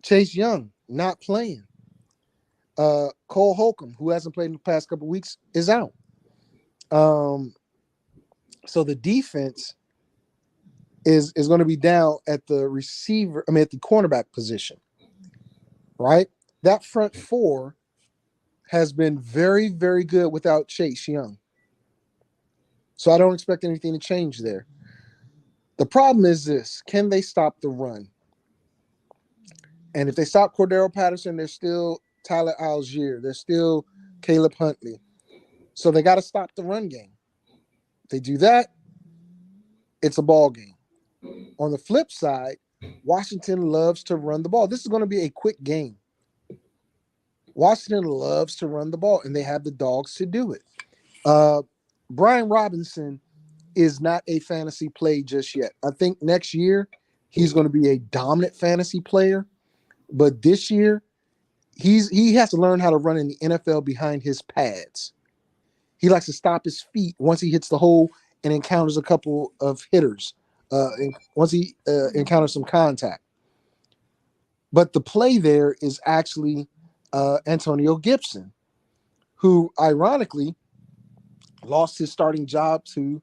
Chase Young not playing. Cole Holcomb, who hasn't played in the past couple of weeks, is out. Um, so the defense is going to be down at the at the cornerback position, right? That front four has been very, very good without Chase Young. So I don't expect anything to change there. The problem is this: can they stop the run? And if they stop Cordero Patterson, there's still Tyler Algier. There's still Caleb Huntley. So they got to stop the run game. If they do that, it's a ball game. On the flip side, Washington loves to run the ball. This is going to be a quick game. Washington loves to run the ball, and they have the dogs to do it. Brian Robinson is not a fantasy play just yet. I think next year he's going to be a dominant fantasy player, but this year he has to learn how to run in the NFL behind his pads. He likes to stop his feet once he hits the hole and encounters a couple of hitters. Once he encounters some contact. But the play there is actually Antonio Gibson, who ironically lost his starting job to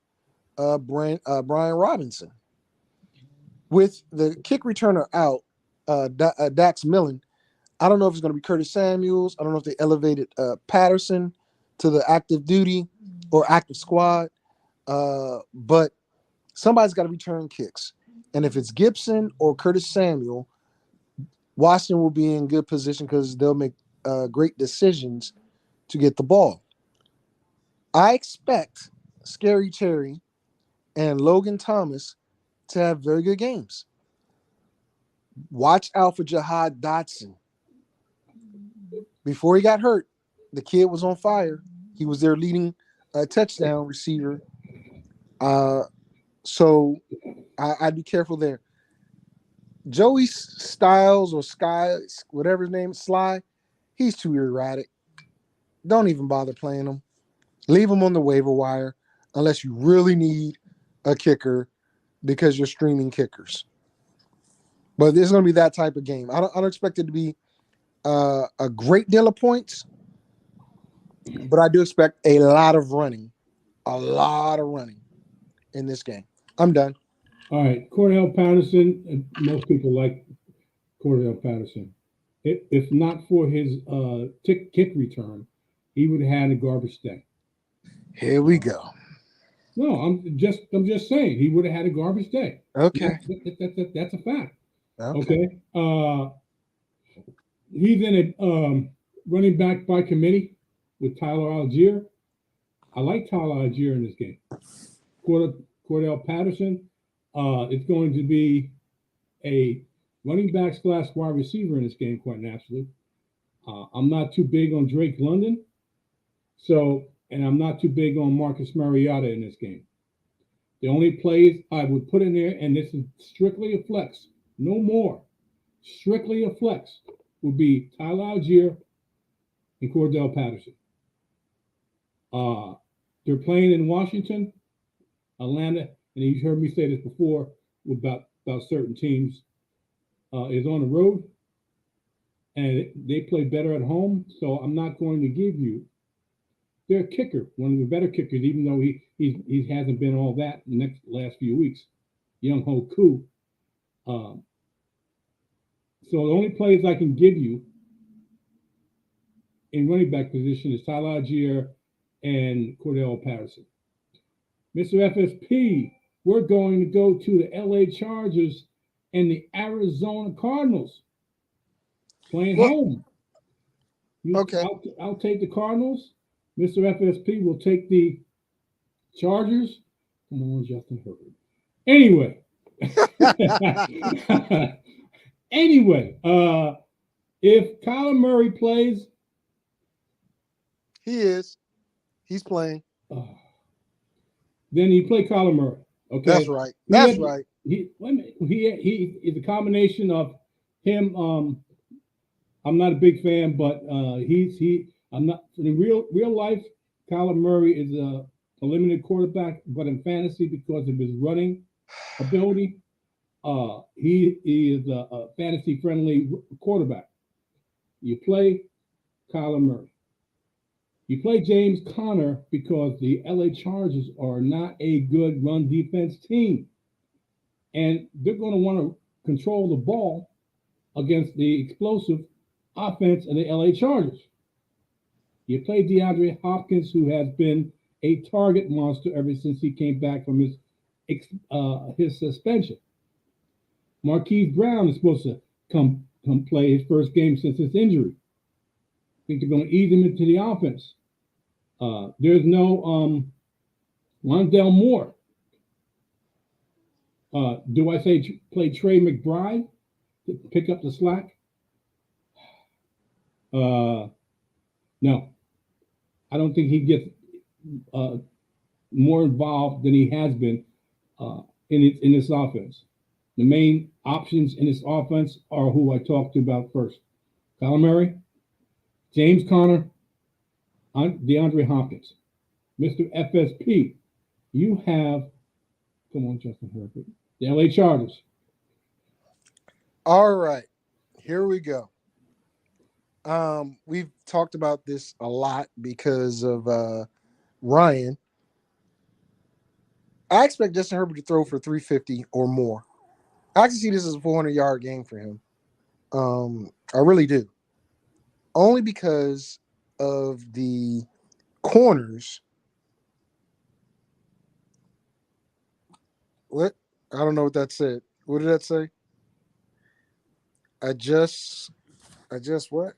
Brian Robinson. With the kick returner out, Dax Millen, I don't know if it's going to be Curtis Samuels. I don't know if they elevated Patterson to the active duty or active squad. But somebody's got to return kicks. And if it's Gibson or Curtis Samuel, Washington will be in good position because they'll make great decisions to get the ball. I expect Scary Terry and Logan Thomas to have very good games. Watch out for Jahad Dotson. Before he got hurt, the kid was on fire. He was their leading touchdown receiver. So I'd be careful there. Joey Styles or Sky, whatever his name is, Sly, he's too erratic. Don't even bother playing him. Leave him on the waiver wire unless you really need a kicker because you're streaming kickers. But it's going to be that type of game. I don't expect it to be a great deal of points, but I do expect a lot of running in this game. I'm done. All right, Cordell Patterson. Most people like Cordell Patterson. If not for his kick return, he would have had a garbage day. Here we go. No, I'm just saying he would have had a garbage day. Okay. That's a fact. Okay. Okay. He's in a running back by committee with Tyler Algier. I like Tyler Algier in this game. Cordell Patterson. It's going to be a running back / wide receiver in this game, quite naturally. I'm not too big on Drake London, and I'm not too big on Marcus Mariota in this game. The only plays I would put in there, and this is strictly a flex, no more, strictly a flex, would be Tyler Algier and Cordell Patterson. They're playing in Washington, Atlanta, and you've heard me say this before about certain teams. Is on the road, and they play better at home. So I'm not going to give you their kicker, one of the better kickers, even though he hasn't been all that in the last few weeks, Young Ho Koo. So the only plays I can give you in running back position is Tyler Algier and Cordell Patterson. Mr. FSP, we're going to go to the LA Chargers and the Arizona Cardinals playing Well, home. okay. I'll take the Cardinals. Mr. FSP will take the Chargers. Come on, Justin Herbert. Anyway, anyway, if Kyler Murray plays, He is. He's playing. uh, then you play Kyler Murray. That's Okay, right. he That's had right. he wait a minute, he is a combination of him. I'm not a big fan, but he I'm not in real life. Kyler Murray is a limited quarterback, but in fantasy because of his running ability, he is a fantasy friendly quarterback. You play Kyler Murray. You play James Conner because the LA Chargers are not a good run defense team. And they're going to want to control the ball against the explosive offense of the LA Chargers. You play DeAndre Hopkins, who has been a target monster ever since he came back from his suspension. Marquise Brown is supposed to come play his first game since his injury. I think they're going to ease him into the offense. There's no Rondell Moore. Do I say play Trey McBride to pick up the slack? No, I don't think he gets more involved than he has been in this offense. The main options in this offense are who I talked about first: Kyler Murray, James Conner, DeAndre Hopkins. Mr. FSP, you have, come on, Justin Herbert, the LA Chargers. All right. Here we go. We've talked about this a lot because of Ryan. I expect Justin Herbert to throw for 350 or more. I can see this as a 400-yard game for him. I really do. Only because of the corners. What? I don't know what that said. What did that say? I just what?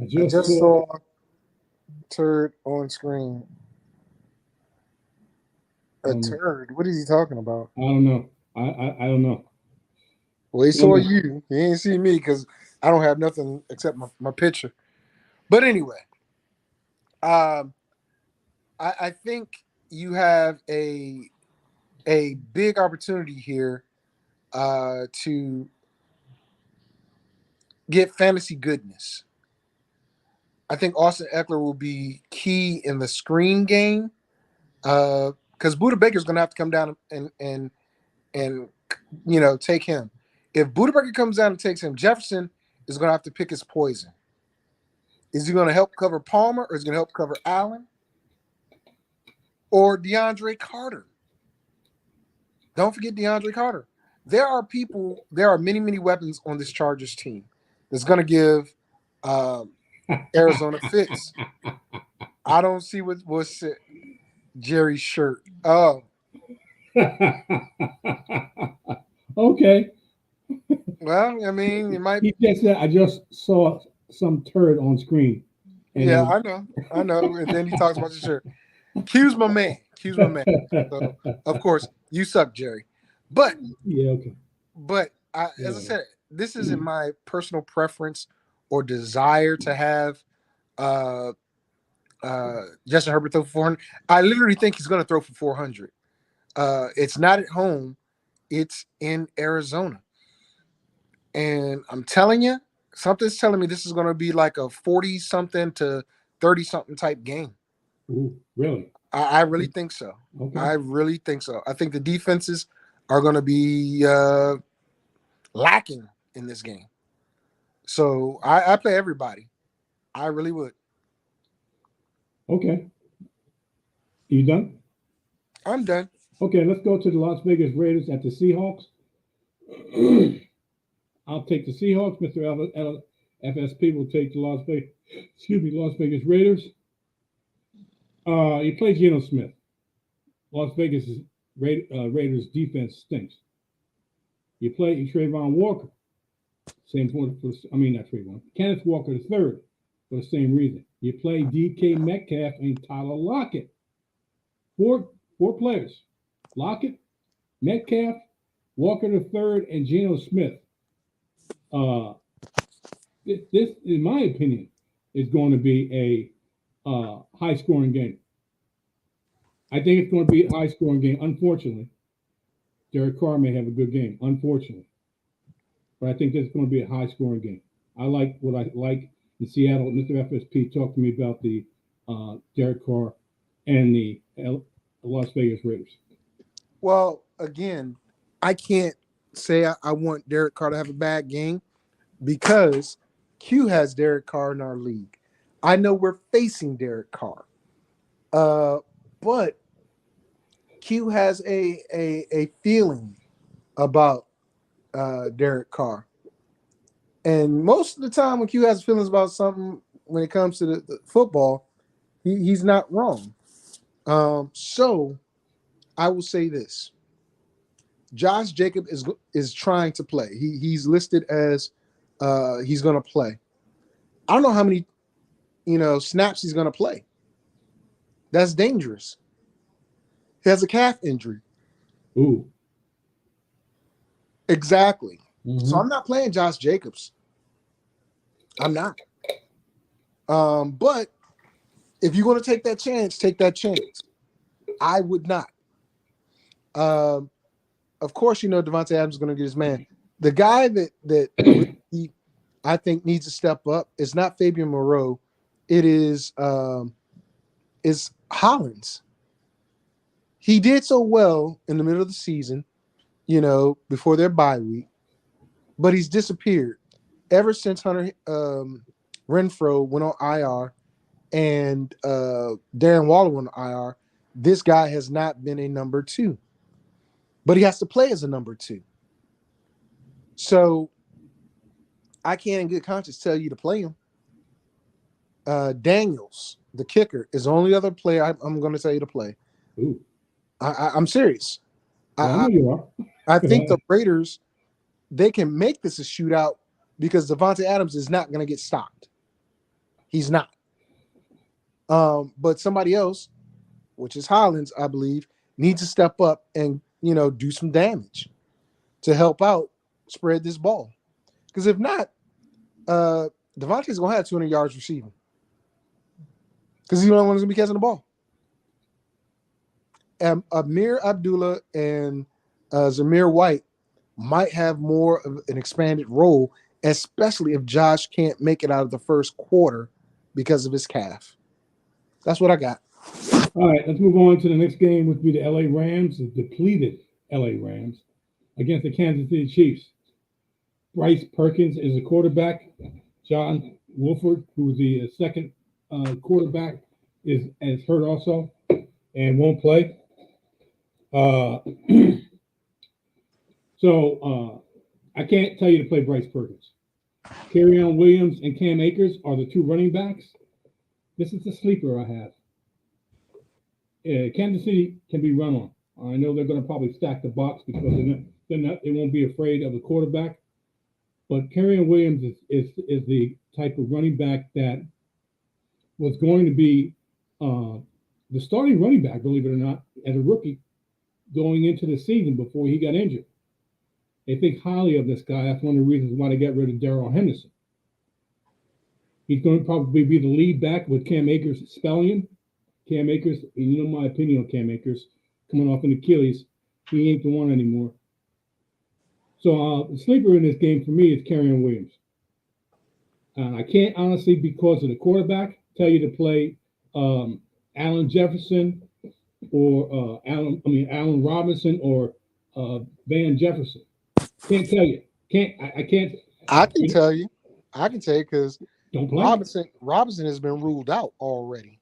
I I just just saw. saw turd on screen. A turd. What is he talking about? I don't know. I don't know. Well, he saw you. He ain't see me because I don't have nothing except my picture. But anyway, I think you have a big opportunity here to get fantasy goodness. I think Austin Eckler will be key in the screen game because Buda Baker's going to have to come down and take him. If Buda Baker comes down and takes him, Jefferson is going to have to pick his poison. Is he going to help cover Palmer, or is he going to help cover Allen, or DeAndre Carter? Don't forget DeAndre Carter. There are many weapons on this Chargers team that's going to give Arizona fits. I don't see what's Jerry's shirt. Oh, Okay. well, I mean, it might. He just said, I just saw some turd on screen. And Yeah, I know. And then he talks about the shirt. Q's my man. Q's my man. So, of course, you suck, Jerry. But yeah, okay. As I said, this isn't my personal preference or desire to have Justin Herbert throw for 400. I literally think he's going to throw for 400. It's not at home. It's in Arizona. And I'm telling you, something's telling me this is going to be like a 40-something to 30-something type game. Ooh, really? I really think so. Okay. I really think so. I think the defenses are going to be lacking in this game. So I play everybody. I really would. Okay. You done? I'm done. Okay, let's go to the Las Vegas Raiders at the Seahawks. I'll take the Seahawks. Mr. FSP will take the Las Vegas Raiders. You play Geno Smith. Las Vegas is Raiders defense stinks. You play Trayvon Walker, same for I mean not Trayvon, Kenneth Walker the third, for the same reason. You play DK Metcalf and Tyler Lockett. Four players. Lockett, Metcalf, Walker the third, and Geno Smith. This, in my opinion, is going to be a high scoring game. I think it's going to be a high scoring game. Unfortunately, Derek Carr may have a good game. Unfortunately, but I think this is going to be a high scoring game. I like what I like in Seattle. Mr. FSP talked to me about the Derek Carr and the Las Vegas Raiders. Well, again, I can't say I want Derek Carr to have a bad game because Q has Derek Carr in our league. I know we're facing Derek Carr, but Q has a feeling about Derek Carr. And most of the time when Q has feelings about something when it comes to the football, he's not wrong. So I will say this. Josh Jacob is trying to play. He's listed as he's going to play. I don't know how many snaps he's going to play. That's dangerous. He has a calf injury. Ooh. Exactly. Mm-hmm. So I'm not playing Josh Jacobs. I'm not. But if you're going to take that chance, take that chance. I would not. Of course, Devontae Adams is going to get his man. The guy that really, I think needs to step up is not Fabian Moreau. It is Hollins. He did so well in the middle of the season, before their bye week, but he's disappeared ever since Hunter Renfrow went on IR and Darren Waller went on IR. This guy has not been a number 2, but he has to play as a number 2. So I can't in good conscience tell you to play him. Daniels, the kicker, is the only other player I'm going to tell you to play. Ooh. I'm serious. Well, I know you are. I think the Raiders, they can make this a shootout because Devontae Adams is not going to get stopped. He's not. But somebody else, which is Hollins, I believe, needs to step up and, do some damage to help out spread this ball. Because if not, Devontae's going to have 200 yards receiving. Because he's the only one who's going to be catching the ball. Amir Abdullah and Zamir White might have more of an expanded role, especially if Josh can't make it out of the first quarter because of his calf. That's what I got. All right, let's move on to the next game, which would be the LA Rams, the depleted LA Rams, against the Kansas City Chiefs. Bryce Perkins is the quarterback. John Wolford, who is the second quarterback, is hurt also and won't play. So I can't tell you to play Bryce Perkins. Kerryon Williams and Cam Akers are the two running backs. This is the sleeper I have. Kansas City can be run on. I know they're going to probably stack the box because they won't be afraid of the quarterback. But Kerryon Williams is the type of running back that was going to be the starting running back, believe it or not, as a rookie going into the season before he got injured. They think highly of this guy. That's one of the reasons why they got rid of Darrell Henderson. He's going to probably be the lead back with Cam Akers spelling him. Cam Akers, and you know my opinion on Cam Akers, coming off an Achilles, he ain't the one anymore. So the sleeper in this game for me is Kerryon Williams. I can't honestly, because of the quarterback, tell you to play Allen Jefferson or Allen Robinson or Van Jefferson. Can't tell you. I can't. I can tell you because don't play. Robinson has been ruled out already.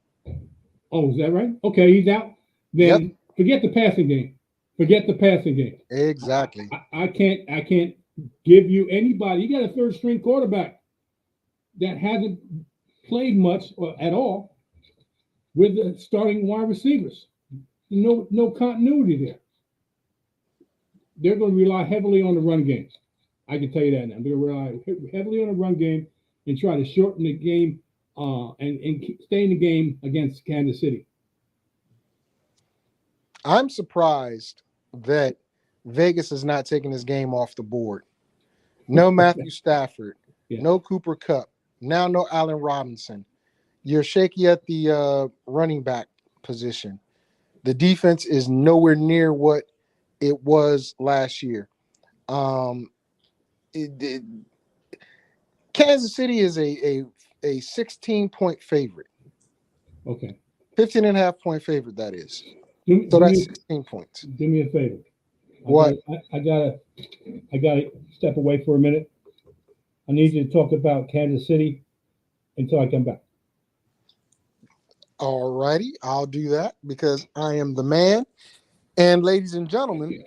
Oh, is that right? Okay, he's out. Then Forget the passing game. Exactly. I can't give you anybody. You got a third string quarterback that hasn't played much or at all with the starting wide receivers. No continuity there. they're going to rely heavily on the run games. I can tell you that now. They're going to rely heavily on the run game and try to shorten the game and stay in the game against Kansas City. I'm surprised that Vegas is not taking this game off the board. No Matthew Stafford, Yeah. no Cooper Kupp, now no Allen Robinson. You're shaky at the running back position. The defense is nowhere near what it was last year. Kansas City is a 16-point favorite. Okay. 15.5-point favorite, that is. So that's 16 points. Do me a favor. What? I gotta step away for a minute. I need you to talk about Kansas City until I come back. All righty, I'll do that because I am the man. And ladies and gentlemen,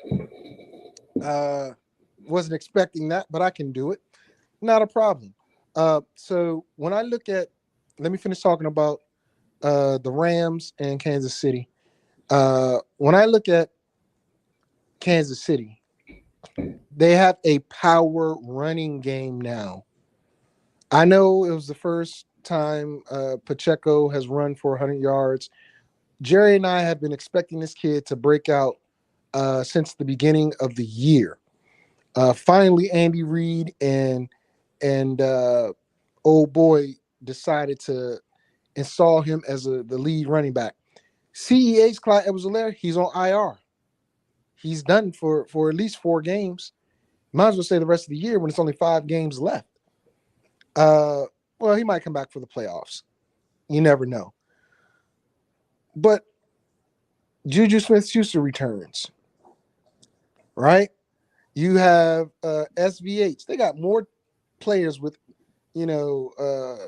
wasn't expecting that, but I can do it. Not a problem. So when I look at, let me finish talking about the Rams and Kansas City. When I look at Kansas City, they have a power running game now. I know it was the first time Pacheco has run for 100 yards. Jerry and I have been expecting this kid to break out since the beginning of the year. Finally, Andy Reid and old boy decided to install him as the lead running back. CEA's Clyde Edwards-Helaire, he's on IR. He's done for at least 4 games. Might as well say the rest of the year when it's only 5 games left. Well, he might come back for the playoffs. You never know. But Juju Smith-Schuster returns, right? You have SVH. They got more players with, by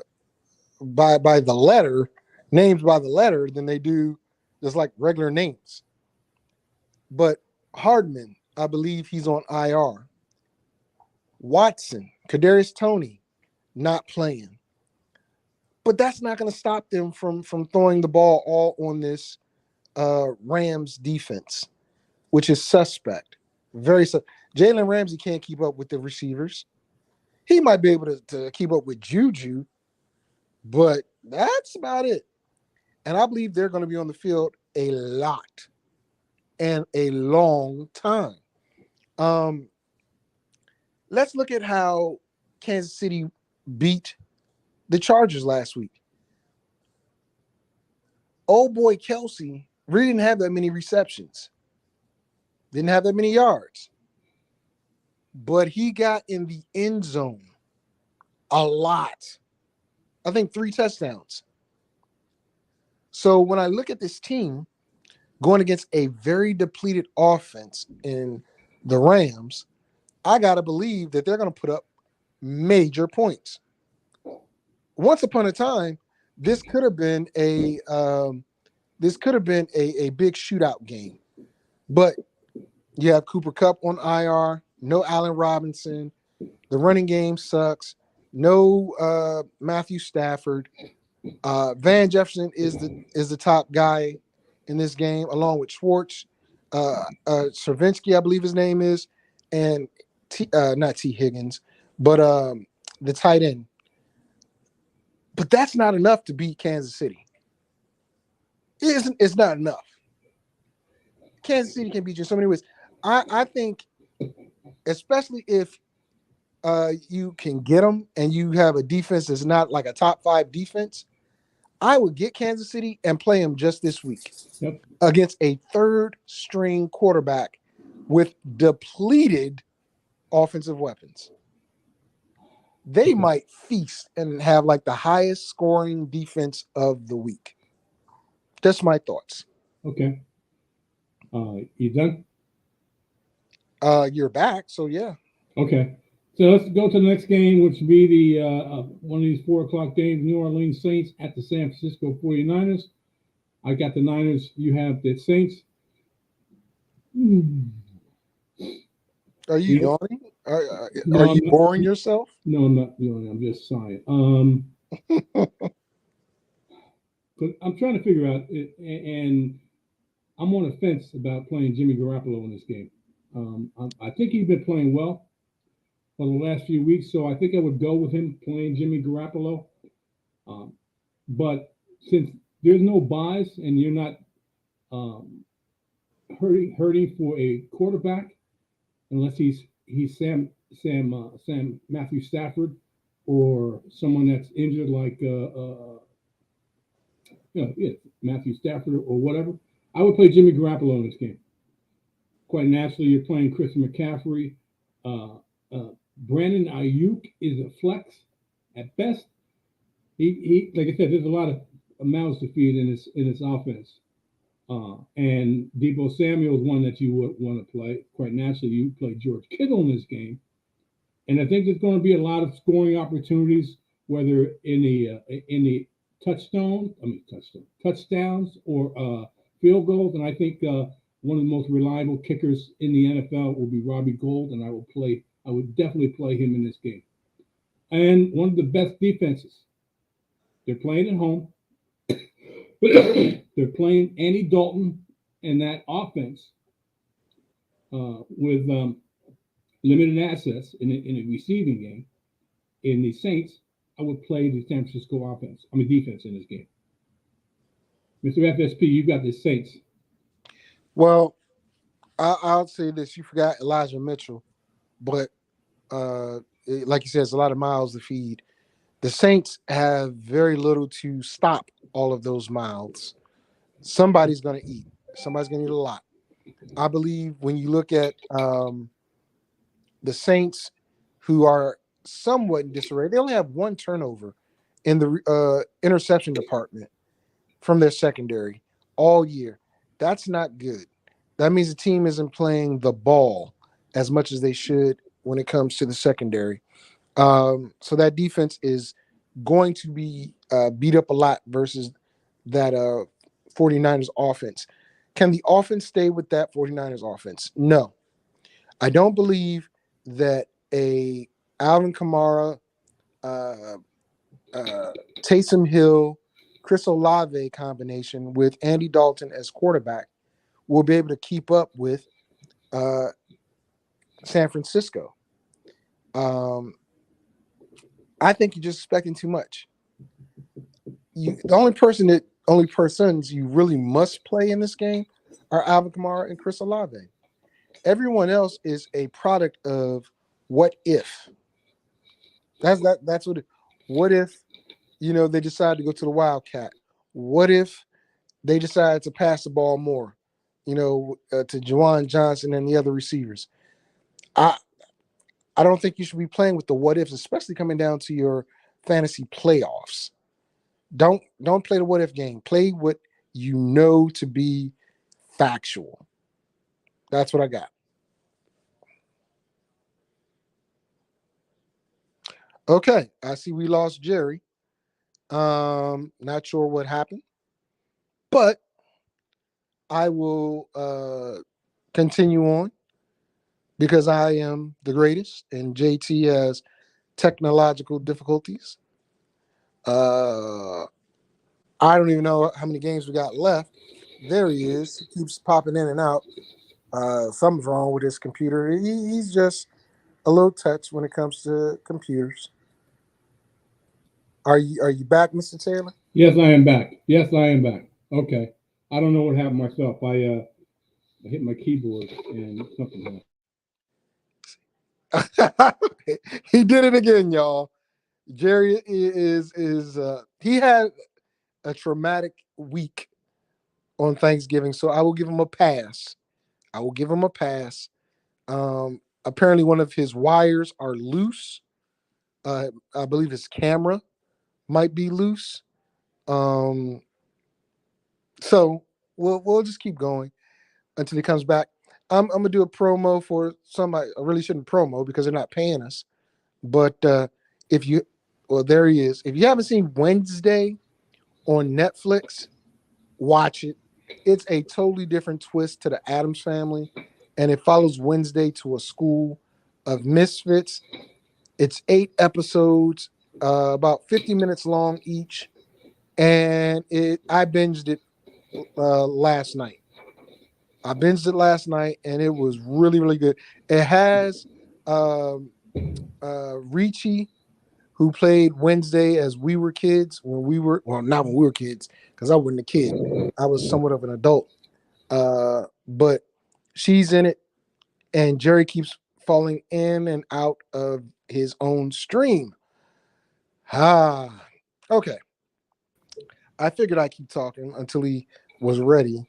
the letter, names by the letter than they do just like regular names. But Hardman, I believe he's on IR. Watson, Kadarius Toney, not playing. But that's not going to stop them from throwing the ball all on this Rams defense, which is suspect. Jalen Ramsey can't keep up with the receivers. He might be able to keep up with Juju, but that's about it. And I believe they're going to be on the field a lot and a long time. Let's look at how Kansas City beat the Chargers last week. Old boy Kelsey really didn't have that many receptions. Didn't have that many yards. But he got in the end zone a lot. I think 3 touchdowns. So when I look at this team going against a very depleted offense in the Rams, I got to believe that they're going to put up major points. Once upon a time, this could have been a big shootout game. But you have Cooper Kupp on IR, no Allen Robinson. The running game sucks. No Matthew Stafford. Van Jefferson is the top guy in this game, along with Schwartz, Stravinsky, I believe his name is, and not T. Higgins, but the tight end. But that's not enough to beat Kansas City. It's not enough. Kansas City can beat you in so many ways. I think, especially if you can get them and you have a defense that's not like a top 5 defense, I would get Kansas City and play them just this week against a 3rd-string quarterback with depleted offensive weapons. They might feast and have like the highest scoring defense of the week. Just my thoughts. Okay. You done? You're back, so yeah. Okay. So let's go to the next game, which would be the one of these 4:00 games, New Orleans Saints at the San Francisco 49ers. I got the Niners. You have the Saints. Are you yawning? Are you boring yourself? No, I'm not yawning. I'm just sighing. But I'm trying to figure out it, and I'm on the fence about playing Jimmy Garoppolo in this game. I think he's been playing well for the last few weeks, so I think I would go with him playing Jimmy Garoppolo. Um, but since there's no buys and you're not um, hurting for a quarterback, unless he's Sam Matthew Stafford or someone that's injured like yeah, Matthew Stafford or whatever, I would play Jimmy Garoppolo in this game. Quite naturally, you're playing Christian McCaffrey. Uh, Brandon Ayuk is a flex at best. He like I said, there's a lot of mouths to feed in his offense. And Debo Samuel is one that you would want to play. Quite naturally, you play George Kittle in this game, and I think there's going to be a lot of scoring opportunities, whether in the touchdowns or field goals. And I think one of the most reliable kickers in the NFL will be Robbie Gould, and I would definitely play him in this game. And one of the best defenses. They're playing at home. They're playing Andy Dalton and that offense with limited assets in a receiving game. In the Saints, I would play the San Francisco defense in this game. Mr. FSP, you got the Saints. Well, I'll say this: you forgot Elijah Mitchell, but like you said, it's a lot of miles to feed. The Saints have very little to stop all of those mouths. Somebody's going to eat. Somebody's going to eat a lot. I believe when you look at the Saints, who are somewhat in disarray, they only have one turnover in the interception department from their secondary all year. That's not good. That means the team isn't playing the ball as much as they should when it comes to the secondary. So that defense is going to be beat up a lot versus that 49ers offense. Can the offense stay with that 49ers offense? No. I don't believe that a Alvin Kamara, Taysom Hill, Chris Olave combination with Andy Dalton as quarterback will be able to keep up with San Francisco. I think you're just expecting too much. The only persons you really must play in this game are Alvin Kamara and Chris Olave. Everyone else is a product of what if. That's what. What if they decide to go to the Wildcat? What if they decide to pass the ball more? To Juwan Johnson and the other receivers. I don't think you should be playing with the what ifs, especially coming down to your fantasy playoffs. Don't play the what if game. Play what you know to be factual. That's what I got. Okay, I see we lost Jerry. Not sure what happened, but I will continue on because I am the greatest and JT has technological difficulties. I don't even know how many games we got left. There he is. He keeps popping in and out. Something's wrong with his computer. He's just a little touch when it comes to computers. Are you back, Mr. Taylor? Yes, I am back. Yes, I am back. Okay. I don't know what happened myself. I hit my keyboard and something happened. He did it again, y'all. Jerry is he had a traumatic week on Thanksgiving, so I will give him a pass. Apparently one of his wires are loose. I believe his camera might be loose. So we'll just keep going until he comes back. I'm gonna do a promo for somebody. I really shouldn't promo because they're not paying us. But there he is. If you haven't seen Wednesday on Netflix, watch it. It's a totally different twist to the Addams Family, and it follows Wednesday to a school of misfits. It's 8 episodes, about 50 minutes long each, and I binged it last night. I binged it last night, and it was really, really good. It has Ricci, who played Wednesday as we were kids when we were not when we were kids, because I wasn't a kid. I was somewhat of an adult. But she's in it, and Jerry keeps falling in and out of his own stream. Okay. I figured I'd keep talking until he was ready,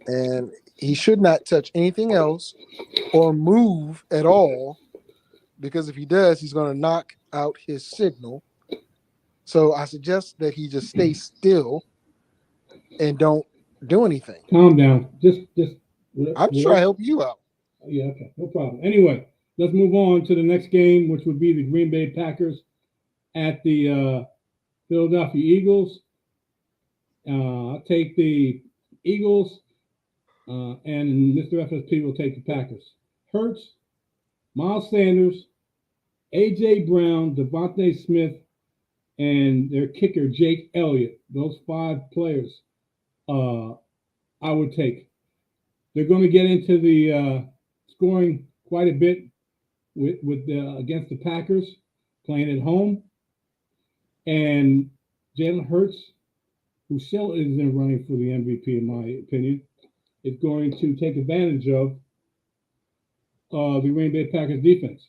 and he should not touch anything else or move at all, because if he does, he's going to knock out his signal. So I suggest that he just stay still and don't do anything. Calm down. Just. I'm just trying to help you out. Yeah, okay, no problem. Anyway, let's move on to the next game, which would be the Green Bay Packers at the Philadelphia Eagles. I'll take the Eagles, and Mr. FSP will take the Packers. Hurts, Miles Sanders, A.J. Brown, Devontae Smith, and their kicker, Jake Elliott. Those 5 players I would take. They're going to get into the scoring quite a bit with against the Packers, playing at home. And Jalen Hurts, who still is in the running for the MVP, in my opinion, is going to take advantage of the Green Bay Packers defense.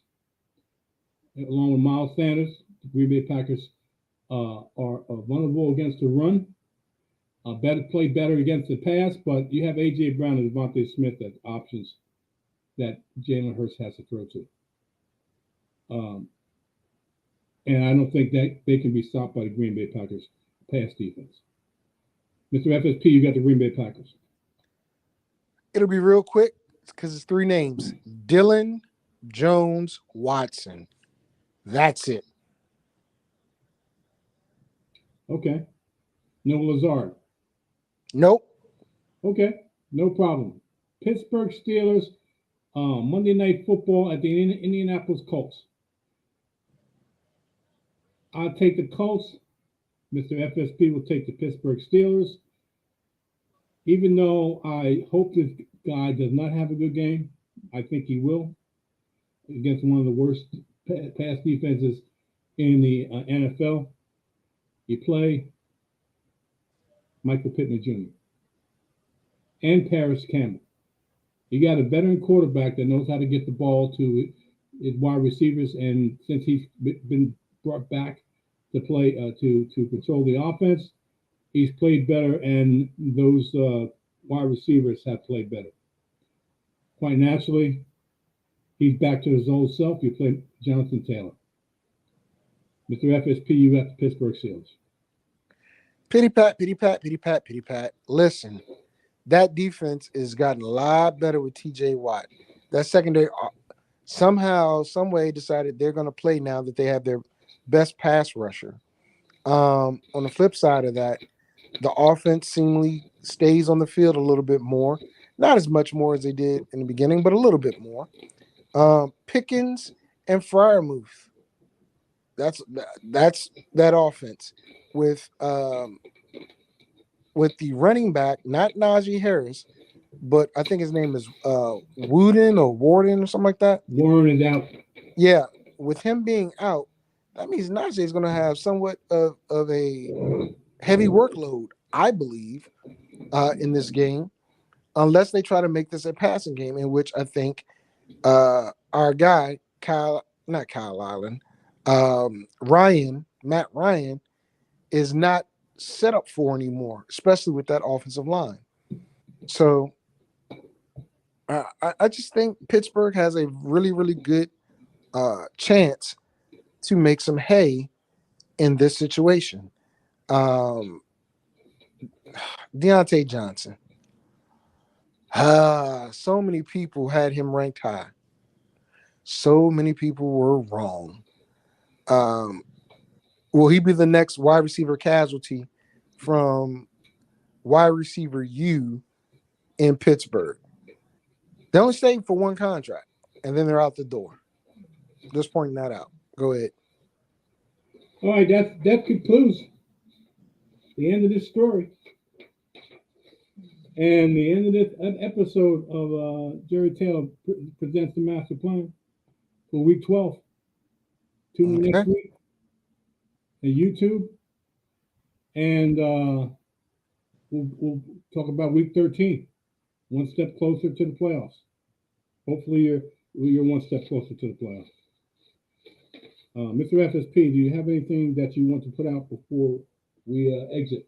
Along with Miles Sanders, the Green Bay Packers are vulnerable against the run. Play better against the pass, but you have A.J. Brown and Devontae Smith as options that Jalen Hurts has to throw to. And I don't think that they can be stopped by the Green Bay Packers pass defense. Mr. FSP, you got the Green Bay Packers. It'll be real quick because it's 3 names: Dylan, Jones, Watson. That's it. Okay. No Lazard. Nope. Okay, no problem. Pittsburgh Steelers, Monday Night Football at the Indianapolis Colts. I'll take the Colts. Mr. FSP will take the Pittsburgh Steelers. Even though I hope this guy does not have a good game, I think he will against one of the worst pass defenses in the NFL. You play Michael Pittman Jr. and Paris Campbell. You got a veteran quarterback that knows how to get the ball to his wide receivers, and since he's been brought back to play to control the offense, he's played better, and those wide receivers have played better. Quite naturally, he's back to his old self. You play Jonathan Taylor. Mr. FSP, you got the Pittsburgh Steelers. Pity pat, pity pat, pity pat, pity pat. Listen, that defense has gotten a lot better with T.J. Watt. That secondary somehow, some way decided they're going to play now that they have their best pass rusher. On the flip side of that, the offense seemingly stays on the field a little bit more. Not as much more as they did in the beginning, but a little bit more. Pickens and Freiermuth. That's that offense with the running back, not Najee Harris, but I think his name is Wooden or Warden or something like that. Warren is out. Yeah, with him being out, that means Najee is going to have somewhat of a heavy workload, I believe, in this game, unless they try to make this a passing game, in which I think our guy Matt Ryan is not set up for anymore, especially with that offensive line. So I just think Pittsburgh has a really, really good chance to make some hay in this situation. Deontay Johnson. So many people had him ranked high. So many people were wrong. Will he be the next wide receiver casualty from wide receiver U in Pittsburgh? They only stay for one contract, and then they're out the door. Just pointing that out. Go ahead. All right, that concludes the end of this story. And the end of this episode of Jerry Taylor presents the master plan for week 12. Tune in next Okay. week at YouTube, and we'll talk about week 13. One step closer to the playoffs. Hopefully, you're one step closer to the playoffs. Mr. FSP, do you have anything that you want to put out before we exit?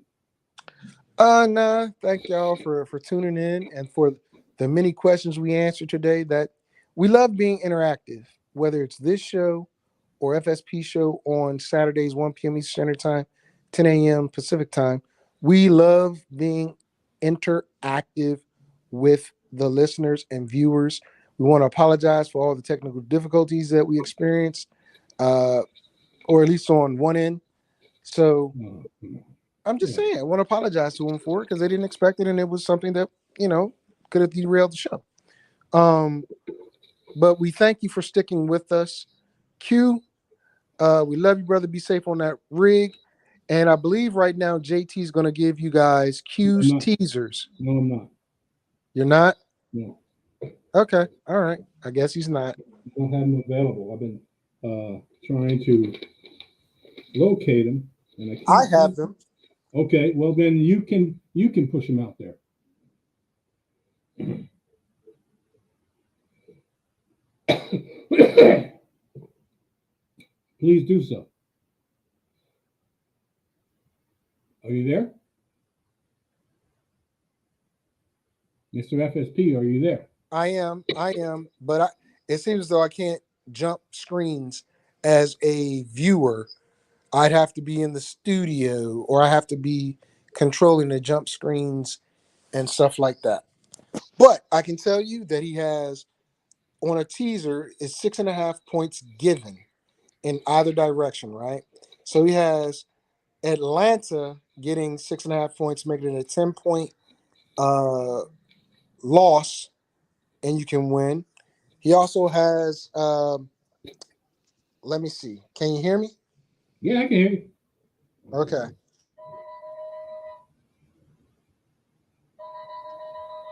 Nah. Thank y'all for tuning in and for the many questions we answered today. That we love being interactive, whether it's this show or FSP show on Saturdays, 1 p.m. Eastern Standard Time, 10 a.m. Pacific Time. We love being interactive with the listeners and viewers. We want to apologize for all the technical difficulties that we experienced, or at least on one end. So I'm just saying, I want to apologize to them for it because they didn't expect it, and it was something that could have derailed the show. But we thank you for sticking with us. Q, we love you, brother. Be safe on that rig. And I believe right now JT is going to give you guys Q's teasers. No, I'm not. You're not? No. Okay. All right. I guess he's not. I don't have them available. I've been trying to locate them, and I can't. I have them. Okay. Well, then you can push them out there. Please do so. Are you there? Mr. FSP, are you there? I am, but it seems as though I can't jump screens as a viewer. I'd have to be in the studio, or I have to be controlling the jump screens and stuff like that. But I can tell you that he has, on a teaser, is 6.5 points given in either direction, right? So he has Atlanta getting 6.5 points, making it a 10-point loss, and you can win. He also has, let me see. Can you hear me? Yeah, I can hear you. Okay.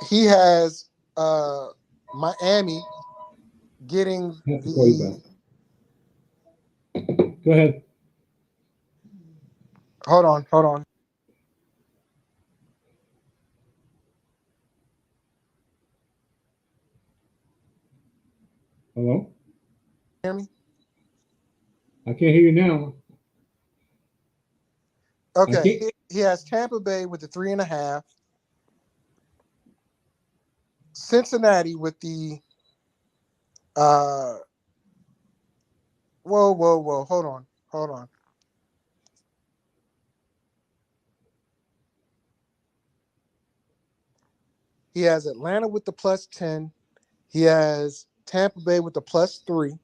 He has Miami getting I have to call you back. Go ahead. Hold on. Hello? Hear me? I can't hear you now. Okay. He has Tampa Bay with the 3.5. Cincinnati with the whoa. Hold on. He has Atlanta with the +10. He has Tampa Bay with the +3.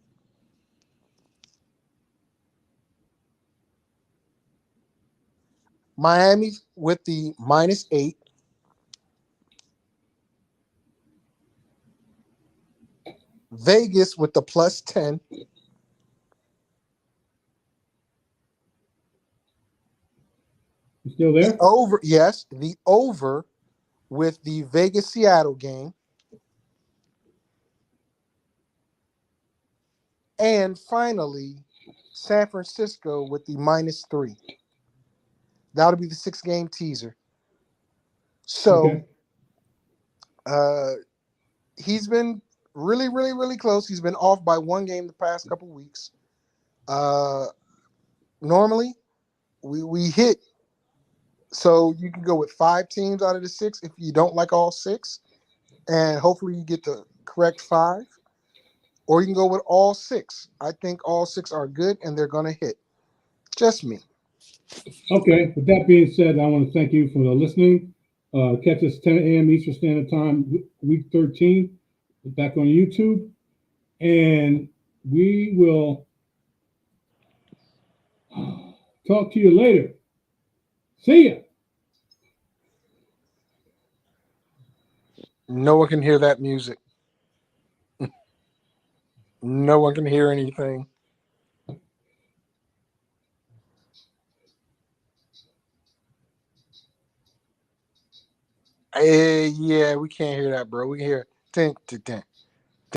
Miami with the -8. Vegas with the +10. You still there? The over with the Vegas Seattle game. And finally, San Francisco with the -3. That'll be the 6-game teaser. So he's been really, really, really close. He's been off by 1 game the past couple weeks. Normally, we hit. So you can go with 5 teams out of the 6 if you don't like all 6. And hopefully you get the correct 5. Or you can go with all 6. I think all 6 are good and they're going to hit. Just me. Okay. With that being said, I want to thank you for listening. Catch us 10 a.m. Eastern Standard Time, week 13, back on YouTube. And we will talk to you later. See ya. No one can hear that music. No one can hear anything. Yeah, we can't hear that, bro. We can hear 10 to 10.